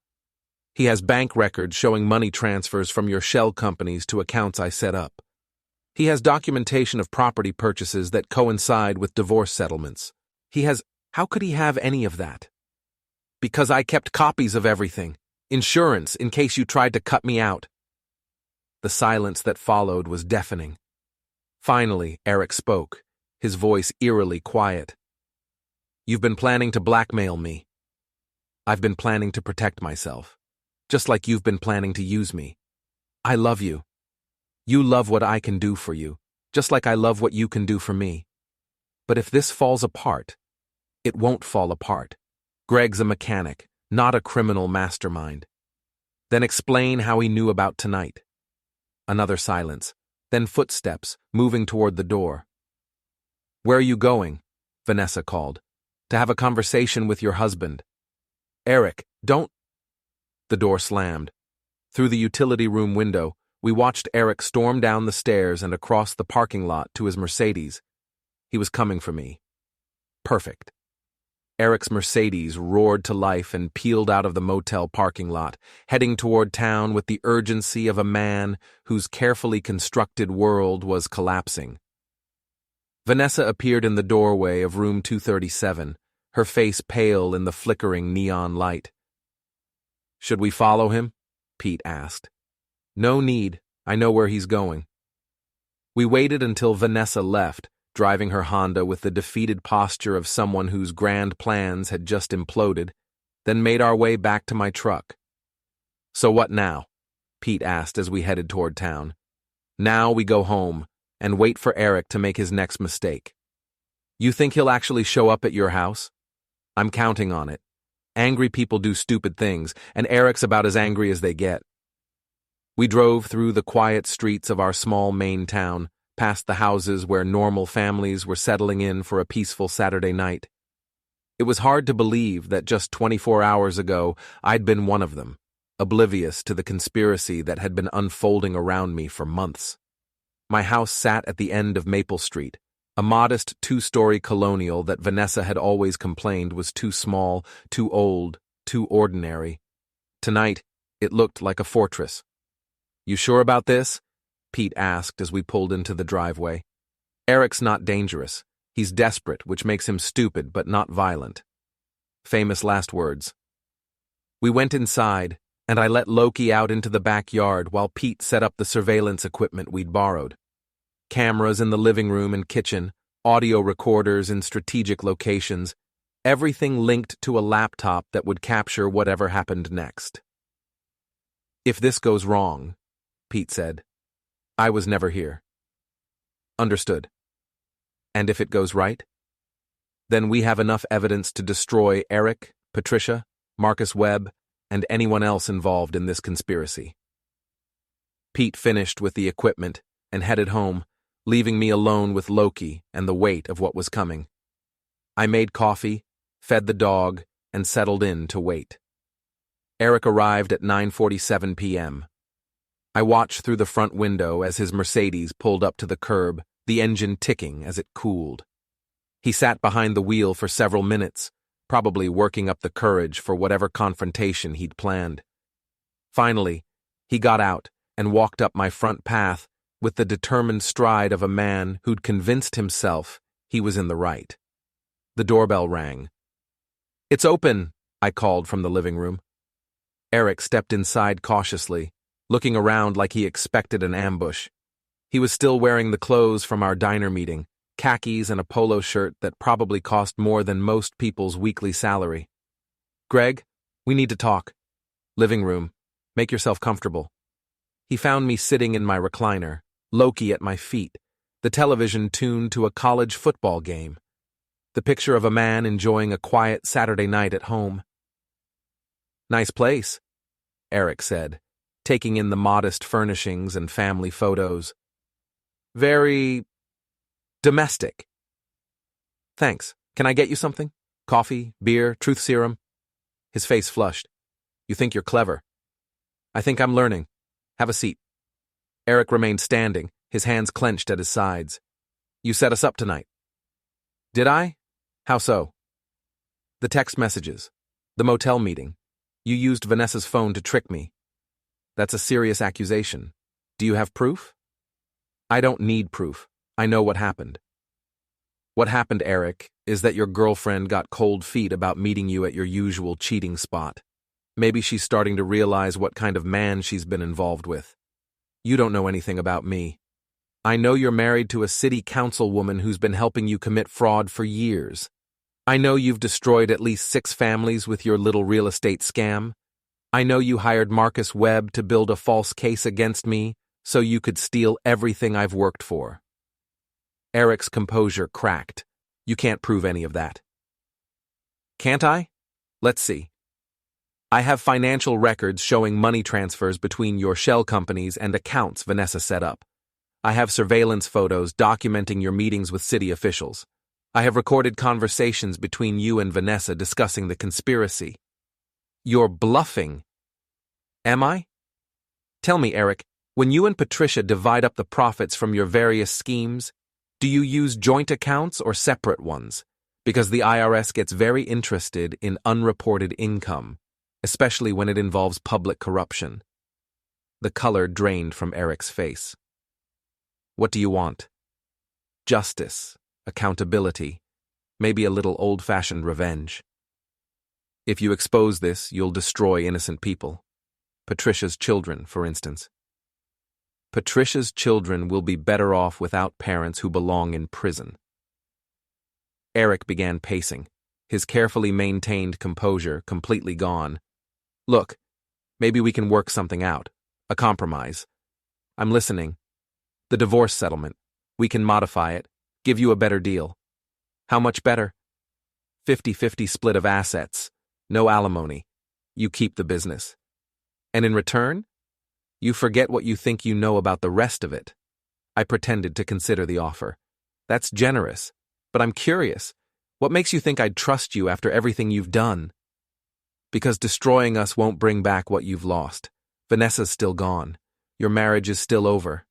"He has bank records showing money transfers from your shell companies to accounts I set up. He has documentation of property purchases that coincide with divorce settlements. He has—" "How could he have any of that?" "Because I kept copies of everything. Insurance, in case you tried to cut me out." The silence that followed was deafening. Finally, Eric spoke, his voice eerily quiet. "You've been planning to blackmail me. I've been planning to protect myself, just like you've been planning to use me. I love you. You love what I can do for you, just like I love what you can do for me. But if this falls apart, it won't fall apart. Greg's a mechanic, not a criminal mastermind." "Then explain how he knew about tonight." Another silence, then footsteps, moving toward the door. "Where are you going?" Vanessa called. "To have a conversation with your husband." "Eric, don't—" The door slammed. Through the utility room window, we watched Eric storm down the stairs and across the parking lot to his Mercedes. He was coming for me. Perfect. Eric's Mercedes roared to life and peeled out of the motel parking lot, heading toward town with the urgency of a man whose carefully constructed world was collapsing. Vanessa appeared in the doorway of room 237, her face pale in the flickering neon light. "Should we follow him?" Pete asked. "No need. I know where he's going." We waited until Vanessa left, driving her Honda with the defeated posture of someone whose grand plans had just imploded, then made our way back to my truck. "So what now?" Pete asked as we headed toward town. "Now we go home and wait for Eric to make his next mistake." "You think he'll actually show up at your house?" "I'm counting on it. Angry people do stupid things, and Eric's about as angry as they get." We drove through the quiet streets of our small Maine town, past the houses where normal families were settling in for a peaceful Saturday night. It was hard to believe that just 24 hours ago I'd been one of them, oblivious to the conspiracy that had been unfolding around me for months. My house sat at the end of Maple Street, a modest two-story colonial that Vanessa had always complained was too small, too old, too ordinary. Tonight, it looked like a fortress. "You sure about this?" Pete asked as we pulled into the driveway. "Eric's not dangerous. He's desperate, which makes him stupid but not violent." Famous last words. We went inside, and I let Loki out into the backyard while Pete set up the surveillance equipment we'd borrowed. Cameras in the living room and kitchen, audio recorders in strategic locations, everything linked to a laptop that would capture whatever happened next. "If this goes wrong," Pete said, "I was never here." "Understood. And if it goes right?" "Then we have enough evidence to destroy Eric, Patricia, Marcus Webb, and anyone else involved in this conspiracy." Pete finished with the equipment and headed home, leaving me alone with Loki and the weight of what was coming. I made coffee, fed the dog, and settled in to wait. Eric arrived at 9:47 p.m. I watched through the front window as his Mercedes pulled up to the curb, the engine ticking as it cooled. He sat behind the wheel for several minutes, probably working up the courage for whatever confrontation he'd planned. Finally, he got out and walked up my front path with the determined stride of a man who'd convinced himself he was in the right. The doorbell rang. "It's open," I called from the living room. Eric stepped inside cautiously, looking around like he expected an ambush. He was still wearing the clothes from our diner meeting, khakis and a polo shirt that probably cost more than most people's weekly salary. "Greg, we need to talk." "Living room. Make yourself comfortable." He found me sitting in my recliner, Loki at my feet, the television tuned to a college football game. The picture of a man enjoying a quiet Saturday night at home. "Nice place," Eric said, taking in the modest furnishings and family photos. "Very domestic." "Thanks. Can I get you something? Coffee, beer, truth serum?" His face flushed. "You think you're clever." "I think I'm learning. Have a seat." Eric remained standing, his hands clenched at his sides. "You set us up tonight." "Did I? How so?" "The text messages. The motel meeting. You used Vanessa's phone to trick me." "That's a serious accusation. Do you have proof?" "I don't need proof. I know what happened." "What happened, Eric, is that your girlfriend got cold feet about meeting you at your usual cheating spot. Maybe she's starting to realize what kind of man she's been involved with. You don't know anything about me. I know you're married to a city councilwoman who's been helping you commit fraud for years. I know you've destroyed at least 6 families with your little real estate scam. I know you hired Marcus Webb to build a false case against me so you could steal everything I've worked for." Eric's composure cracked. "You can't prove any of that." "Can't I? Let's see. I have financial records showing money transfers between your shell companies and accounts Vanessa set up. I have surveillance photos documenting your meetings with city officials. I have recorded conversations between you and Vanessa discussing the conspiracy." "You're bluffing." "Am I? Tell me, Eric, When you and Patricia divide up the profits from your various schemes, do you use joint accounts or separate ones? Because the IRS gets very interested in unreported income, especially when it involves public corruption. The color drained from Eric's face. What do you want? Justice, accountability, maybe a little old-fashioned revenge. If you expose this, you'll destroy innocent people. Patricia's children, for instance. Patricia's children will be better off without parents who belong in prison. Eric began pacing, his carefully maintained composure completely gone. Look, maybe we can work something out. A compromise. I'm listening. The divorce settlement. We can modify it, give you a better deal. How much better? 50-50 split of assets. No alimony. You keep the business. And in return, you forget what you think you know about the rest of it. I pretended to consider the offer. That's generous, but I'm curious. What makes you think I'd trust you after everything you've done? Because destroying us won't bring back what you've lost. Vanessa's still gone. Your marriage is still over.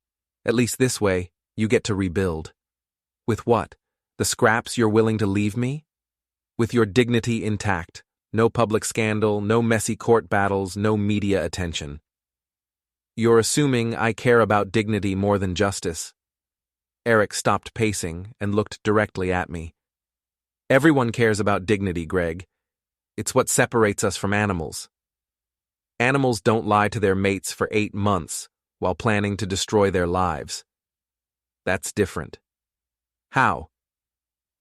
At least this way, you get to rebuild. With what? The scraps you're willing to leave me? With your dignity intact. No public scandal, no messy court battles, no media attention. You're assuming I care about dignity more than justice. Eric stopped pacing and looked directly at me. Everyone cares about dignity, Greg. It's what separates us from animals. Animals don't lie to their mates for 8 months while planning to destroy their lives. That's different. How?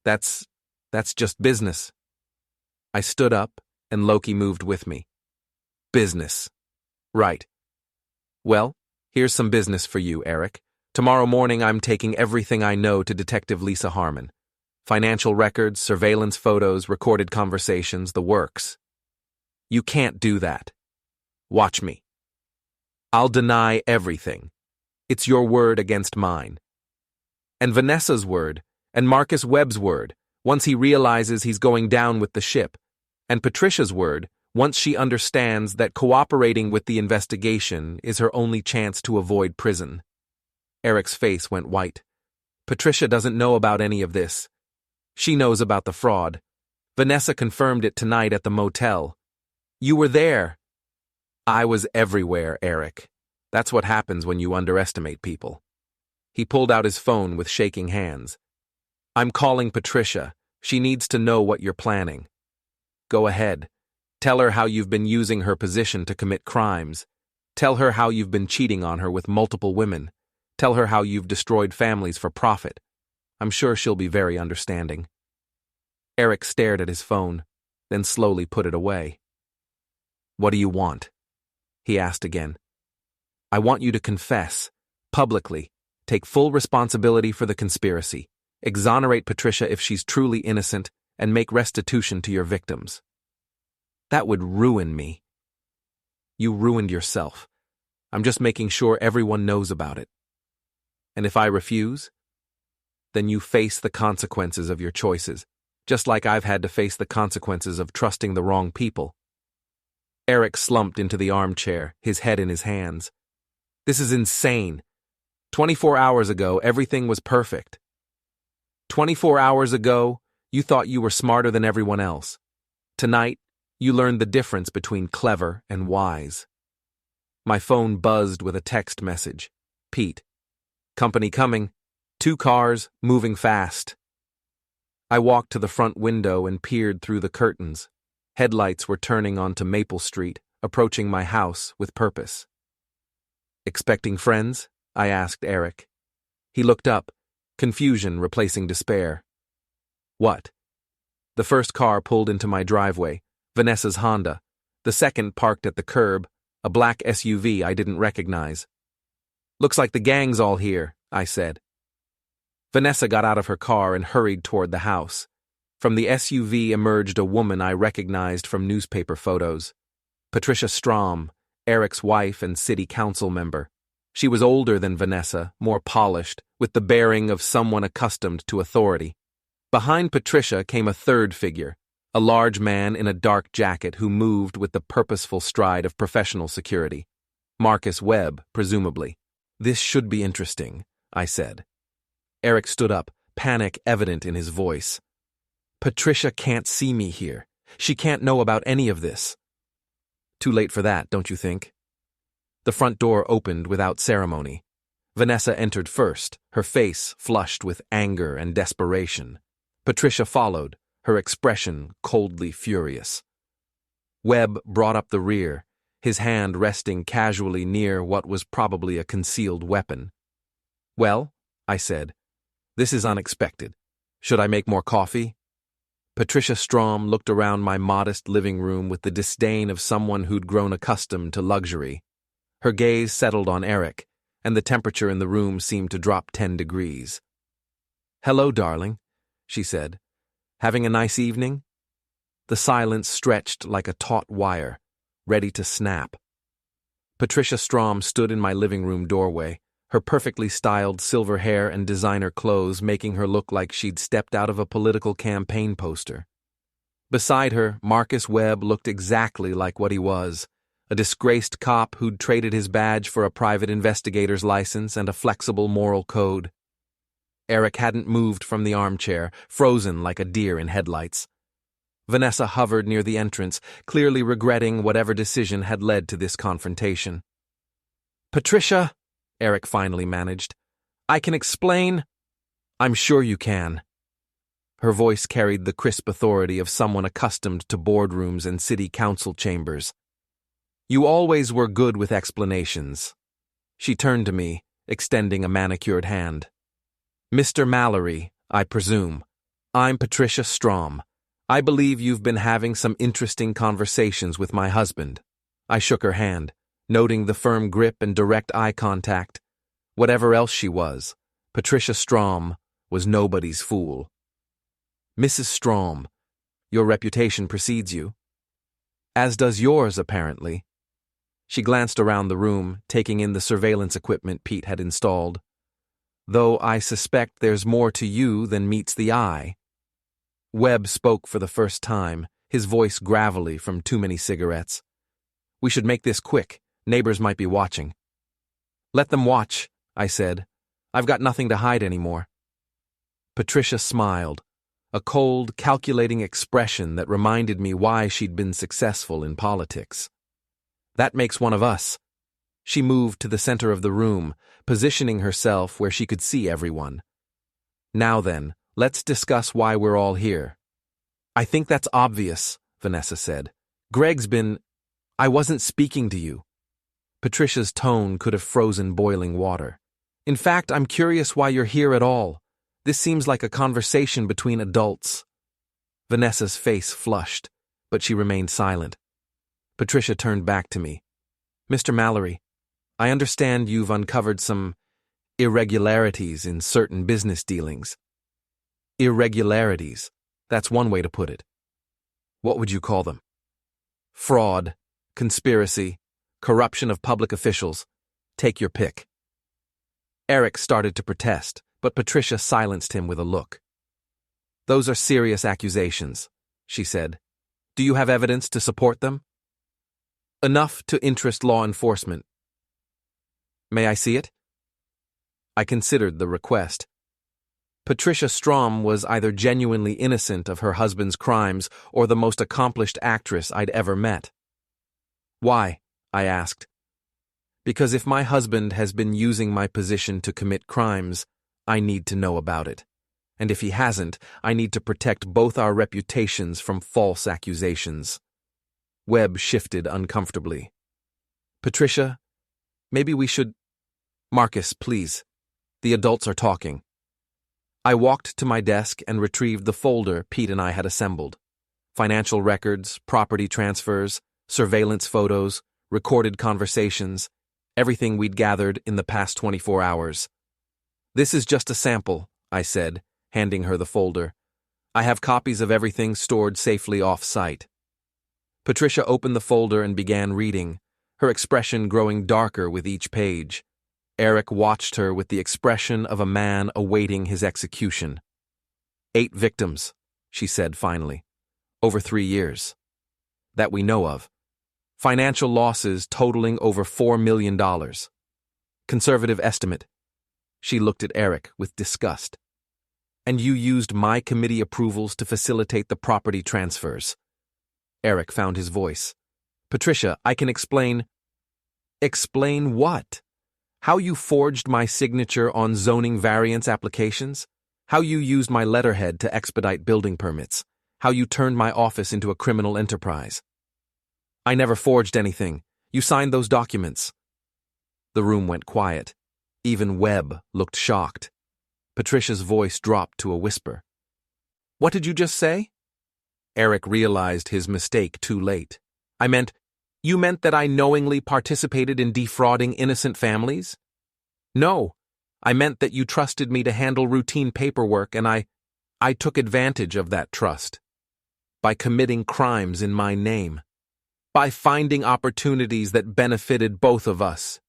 That's just business. I stood up, and Loki moved with me. Business. Right. Well, here's some business for you, Eric. Tomorrow morning I'm taking everything I know to Detective Lisa Harmon. Financial records, surveillance photos, recorded conversations, the works. You can't do that. Watch me. I'll deny everything. It's your word against mine. And Vanessa's word, and Marcus Webb's word, once he realizes he's going down with the ship, and Patricia's word, once she understands that cooperating with the investigation is her only chance to avoid prison. Eric's face went white. Patricia doesn't know about any of this. She knows about the fraud. Vanessa confirmed it tonight at the motel. You were there. I was everywhere, Eric. That's what happens when you underestimate people. He pulled out his phone with shaking hands. I'm calling Patricia. She needs to know what you're planning. Go ahead. Tell her how you've been using her position to commit crimes. Tell her how you've been cheating on her with multiple women. Tell her how you've destroyed families for profit. I'm sure she'll be very understanding. Eric stared at his phone, then slowly put it away. What do you want? He asked again. I want you to confess, publicly, take full responsibility for the conspiracy, exonerate Patricia if she's truly innocent, and make restitution to your victims. That would ruin me. You ruined yourself. I'm just making sure everyone knows about it. And if I refuse, then you face the consequences of your choices, just like I've had to face the consequences of trusting the wrong people. Eric slumped into the armchair, his head in his hands. This is insane. 24 hours ago, everything was perfect. 24 hours ago, you thought you were smarter than everyone else. Tonight, you learned the difference between clever and wise. My phone buzzed with a text message. Pete. Company coming. 2 cars, moving fast. I walked to the front window and peered through the curtains. Headlights were turning onto Maple Street, approaching my house with purpose. Expecting friends? I asked Eric. He looked up, confusion replacing despair. What? The first car pulled into my driveway, Vanessa's Honda. The second parked at the curb, a black SUV I didn't recognize. Looks like the gang's all here, I said. Vanessa got out of her car and hurried toward the house. From the SUV emerged a woman I recognized from newspaper photos. Patricia Strom, Eric's wife and city council member. She was older than Vanessa, more polished, with the bearing of someone accustomed to authority. Behind Patricia came a third figure, a large man in a dark jacket who moved with the purposeful stride of professional security. Marcus Webb, presumably. This should be interesting, I said. Eric stood up, panic evident in his voice. Patricia can't see me here. She can't know about any of this. Too late for that, don't you think? The front door opened without ceremony. Vanessa entered first, her face flushed with anger and desperation. Patricia followed, her expression coldly furious. Webb brought up the rear, his hand resting casually near what was probably a concealed weapon. Well, I said, this is unexpected. Should I make more coffee? Patricia Strom looked around my modest living room with the disdain of someone who'd grown accustomed to luxury. Her gaze settled on Eric, and the temperature in the room seemed to drop 10 degrees. Hello, darling, she said. Having a nice evening? The silence stretched like a taut wire, ready to snap. Patricia Strom stood in my living room doorway, her perfectly styled silver hair and designer clothes making her look like she'd stepped out of a political campaign poster. Beside her, Marcus Webb looked exactly like what he was, a disgraced cop who'd traded his badge for a private investigator's license and a flexible moral code. Eric hadn't moved from the armchair, frozen like a deer in headlights. Vanessa hovered near the entrance, clearly regretting whatever decision had led to this confrontation. Patricia, Eric finally managed, I can explain. I'm sure you can. Her voice carried the crisp authority of someone accustomed to boardrooms and city council chambers. You always were good with explanations. She turned to me, extending a manicured hand. Mr. Mallory, I presume. I'm Patricia Strom. I believe you've been having some interesting conversations with my husband. I shook her hand, noting the firm grip and direct eye contact. Whatever else she was, Patricia Strom was nobody's fool. Mrs. Strom, your reputation precedes you. As does yours, apparently. She glanced around the room, taking in the surveillance equipment Pete had installed. Though I suspect there's more to you than meets the eye. Webb spoke for the first time, his voice gravelly from too many cigarettes. We should make this quick. Neighbors might be watching. Let them watch, I said. I've got nothing to hide anymore. Patricia smiled, a cold, calculating expression that reminded me why she'd been successful in politics. That makes one of us. She moved to the center of the room, positioning herself where she could see everyone. Now then, let's discuss why we're all here. I think that's obvious, Vanessa said. Greg's been... I wasn't speaking to you. Patricia's tone could have frozen boiling water. In fact, I'm curious why you're here at all. This seems like a conversation between adults. Vanessa's face flushed, but she remained silent. Patricia turned back to me. Mr. Mallory, I understand you've uncovered some irregularities in certain business dealings. Irregularities. That's one way to put it. What would you call them? Fraud, conspiracy, corruption of public officials. Take your pick. Eric started to protest, but Patricia silenced him with a look. Those are serious accusations, she said. Do you have evidence to support them? Enough to interest law enforcement. May I see it? I considered the request. Patricia Strom was either genuinely innocent of her husband's crimes or the most accomplished actress I'd ever met. Why? I asked. Because if my husband has been using my position to commit crimes, I need to know about it. And if he hasn't, I need to protect both our reputations from false accusations. Webb shifted uncomfortably. Patricia, maybe we should... Marcus, please. The adults are talking. I walked to my desk and retrieved the folder Pete and I had assembled. Financial records, property transfers, surveillance photos, recorded conversations, everything we'd gathered in the past 24 hours. This is just a sample, I said, handing her the folder. I have copies of everything stored safely off-site. Patricia opened the folder and began reading, her expression growing darker with each page. Eric watched her with the expression of a man awaiting his execution. 8 victims, she said finally, over 3 years. That we know of. Financial losses totaling over $4 million. Conservative estimate. She looked at Eric with disgust. And you used my committee approvals to facilitate the property transfers. Eric found his voice. Patricia, I can explain. Explain what? How you forged my signature on zoning variance applications? How you used my letterhead to expedite building permits? How you turned my office into a criminal enterprise? I never forged anything. You signed those documents. The room went quiet. Even Webb looked shocked. Patricia's voice dropped to a whisper. What did you just say? Eric realized his mistake too late. You meant that I knowingly participated in defrauding innocent families? No, I meant that you trusted me to handle routine paperwork and I took advantage of that trust. By committing crimes in my name. By finding opportunities that benefited both of us.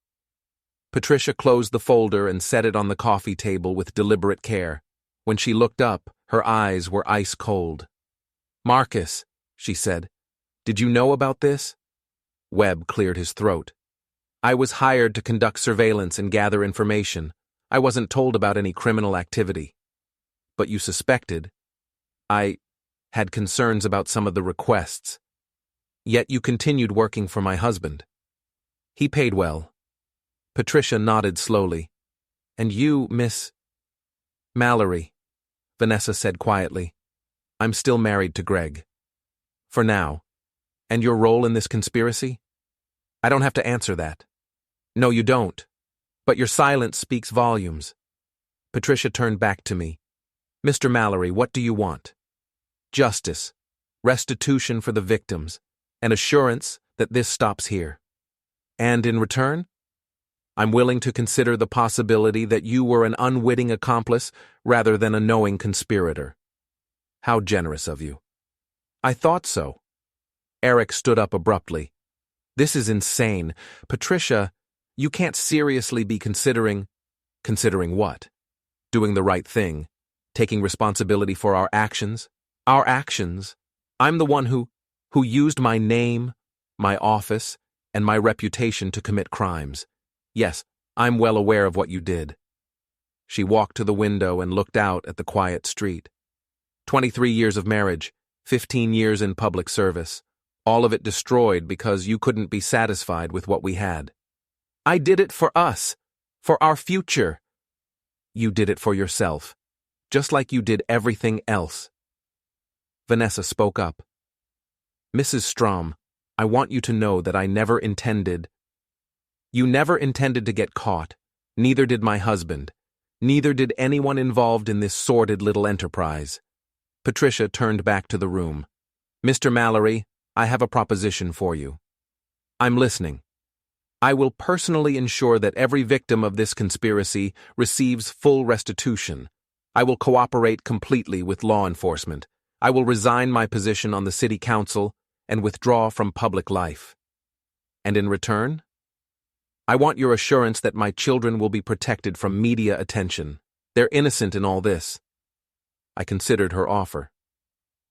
Patricia closed the folder and set it on the coffee table with deliberate care. When she looked up, her eyes were ice cold. Marcus, she said, did you know about this? Webb cleared his throat. I was hired to conduct surveillance and gather information. I wasn't told about any criminal activity. But you suspected. I had concerns about some of the requests. Yet you continued working for my husband. He paid well. Patricia nodded slowly. And you, Miss Mallory, Vanessa said quietly. I'm still married to Greg. For now. And your role in this conspiracy? I don't have to answer that. No, you don't. But your silence speaks volumes. Patricia turned back to me. Mr. Mallory, what do you want? Justice, restitution for the victims, and assurance that this stops here. And in return? I'm willing to consider the possibility that you were an unwitting accomplice rather than a knowing conspirator. How generous of you. I thought so. Eric stood up abruptly. This is insane. Patricia, you can't seriously be considering what? Doing the right thing, taking responsibility for our actions. Our actions. I'm the one who used my name, my office, and my reputation to commit crimes. Yes, I'm well aware of what you did. She walked to the window and looked out at the quiet street. 23 years of marriage, 15 years in public service, all of it destroyed because you couldn't be satisfied with what we had. I did it for us, for our future. You did it for yourself, just like you did everything else. Vanessa spoke up. Mrs. Strom, I want you to know that I never intended. You never intended to get caught. Neither did my husband. Neither did anyone involved in this sordid little enterprise. Patricia turned back to the room. Mr. Mallory, I have a proposition for you. I'm listening. I will personally ensure that every victim of this conspiracy receives full restitution. I will cooperate completely with law enforcement. I will resign my position on the city council and withdraw from public life. And in return? I want your assurance that my children will be protected from media attention. They're innocent in all this. I considered her offer.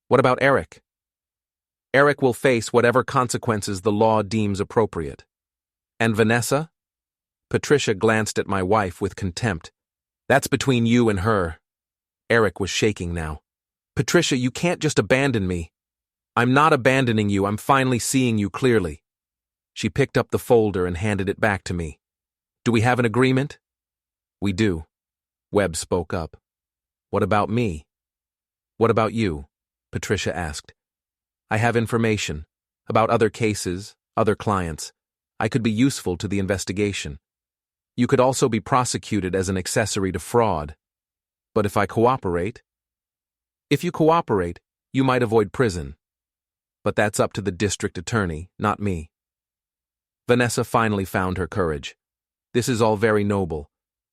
What about Eric? Eric will face whatever consequences the law deems appropriate. And Vanessa? Patricia glanced at my wife with contempt. That's between you and her. Eric was shaking now. Patricia, you can't just abandon me. I'm not abandoning you. I'm finally seeing you clearly. She picked up the folder and handed it back to me. Do we have an agreement? We do. Webb spoke up. What about me? What about you? Patricia asked. I have information about other cases, other clients. I could be useful to the investigation. You could also be prosecuted as an accessory to fraud. But if I cooperate? If you cooperate, you might avoid prison. But that's up to the district attorney, not me. Vanessa finally found her courage. This is all very noble,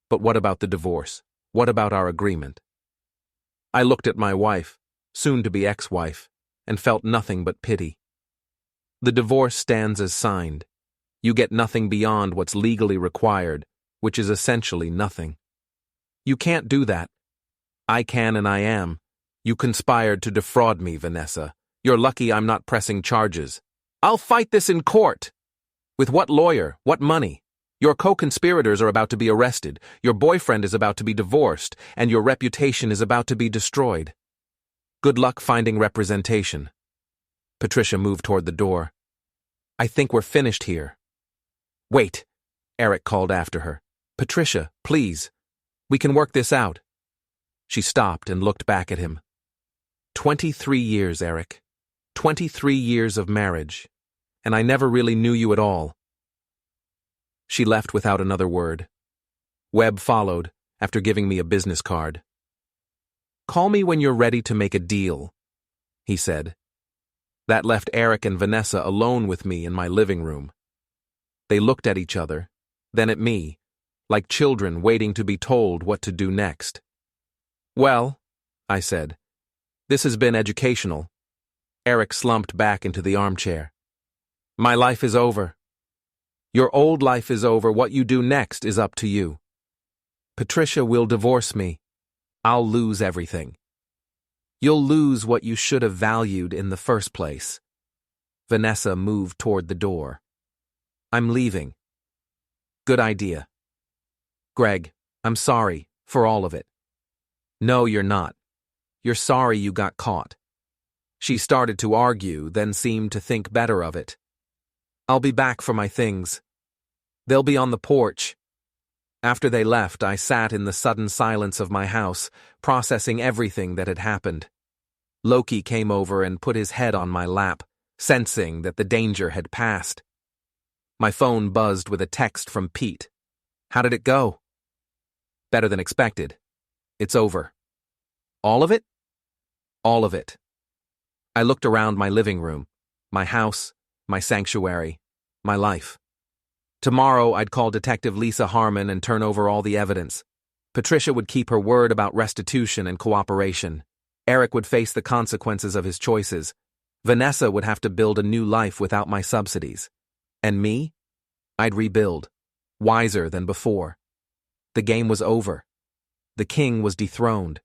but what about the divorce? What about our agreement? I looked at my wife, soon-to-be ex-wife, and felt nothing but pity. The divorce stands as signed. You get nothing beyond what's legally required, which is essentially nothing. You can't do that. I can and I am. You conspired to defraud me, Vanessa. You're lucky I'm not pressing charges. I'll fight this in court. With what lawyer? What money? Your co-conspirators are about to be arrested, your boyfriend is about to be divorced, and your reputation is about to be destroyed. Good luck finding representation. Patricia moved toward the door. I think we're finished here. Wait, Eric called after her. Patricia, please. We can work this out. She stopped and looked back at him. 23 years, Eric. 23 years of marriage. And I never really knew you at all. She left without another word. Webb followed, after giving me a business card. Call me when you're ready to make a deal, he said. That left Eric and Vanessa alone with me in my living room. They looked at each other, then at me, like children waiting to be told what to do next. Well, I said, this has been educational. Eric slumped back into the armchair. My life is over. Your old life is over. What you do next is up to you. Patricia will divorce me. I'll lose everything. You'll lose what you should have valued in the first place. Vanessa moved toward the door. I'm leaving. Good idea. Greg, I'm sorry for all of it. No, you're not. You're sorry you got caught. She started to argue, then seemed to think better of it. I'll be back for my things. They'll be on the porch. After they left, I sat in the sudden silence of my house, processing everything that had happened. Loki came over and put his head on my lap, sensing that the danger had passed. My phone buzzed with a text from Pete. How did it go? Better than expected. It's over. All of it? All of it. I looked around my living room, my house, my sanctuary, my life. Tomorrow I'd call Detective Lisa Harmon and turn over all the evidence. Patricia would keep her word about restitution and cooperation. Eric would face the consequences of his choices. Vanessa would have to build a new life without my subsidies. And me? I'd rebuild, wiser than before. The game was over. The king was dethroned.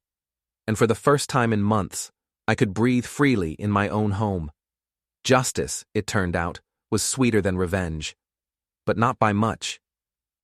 And for the first time in months, I could breathe freely in my own home. Justice, it turned out, was sweeter than revenge. But not by much.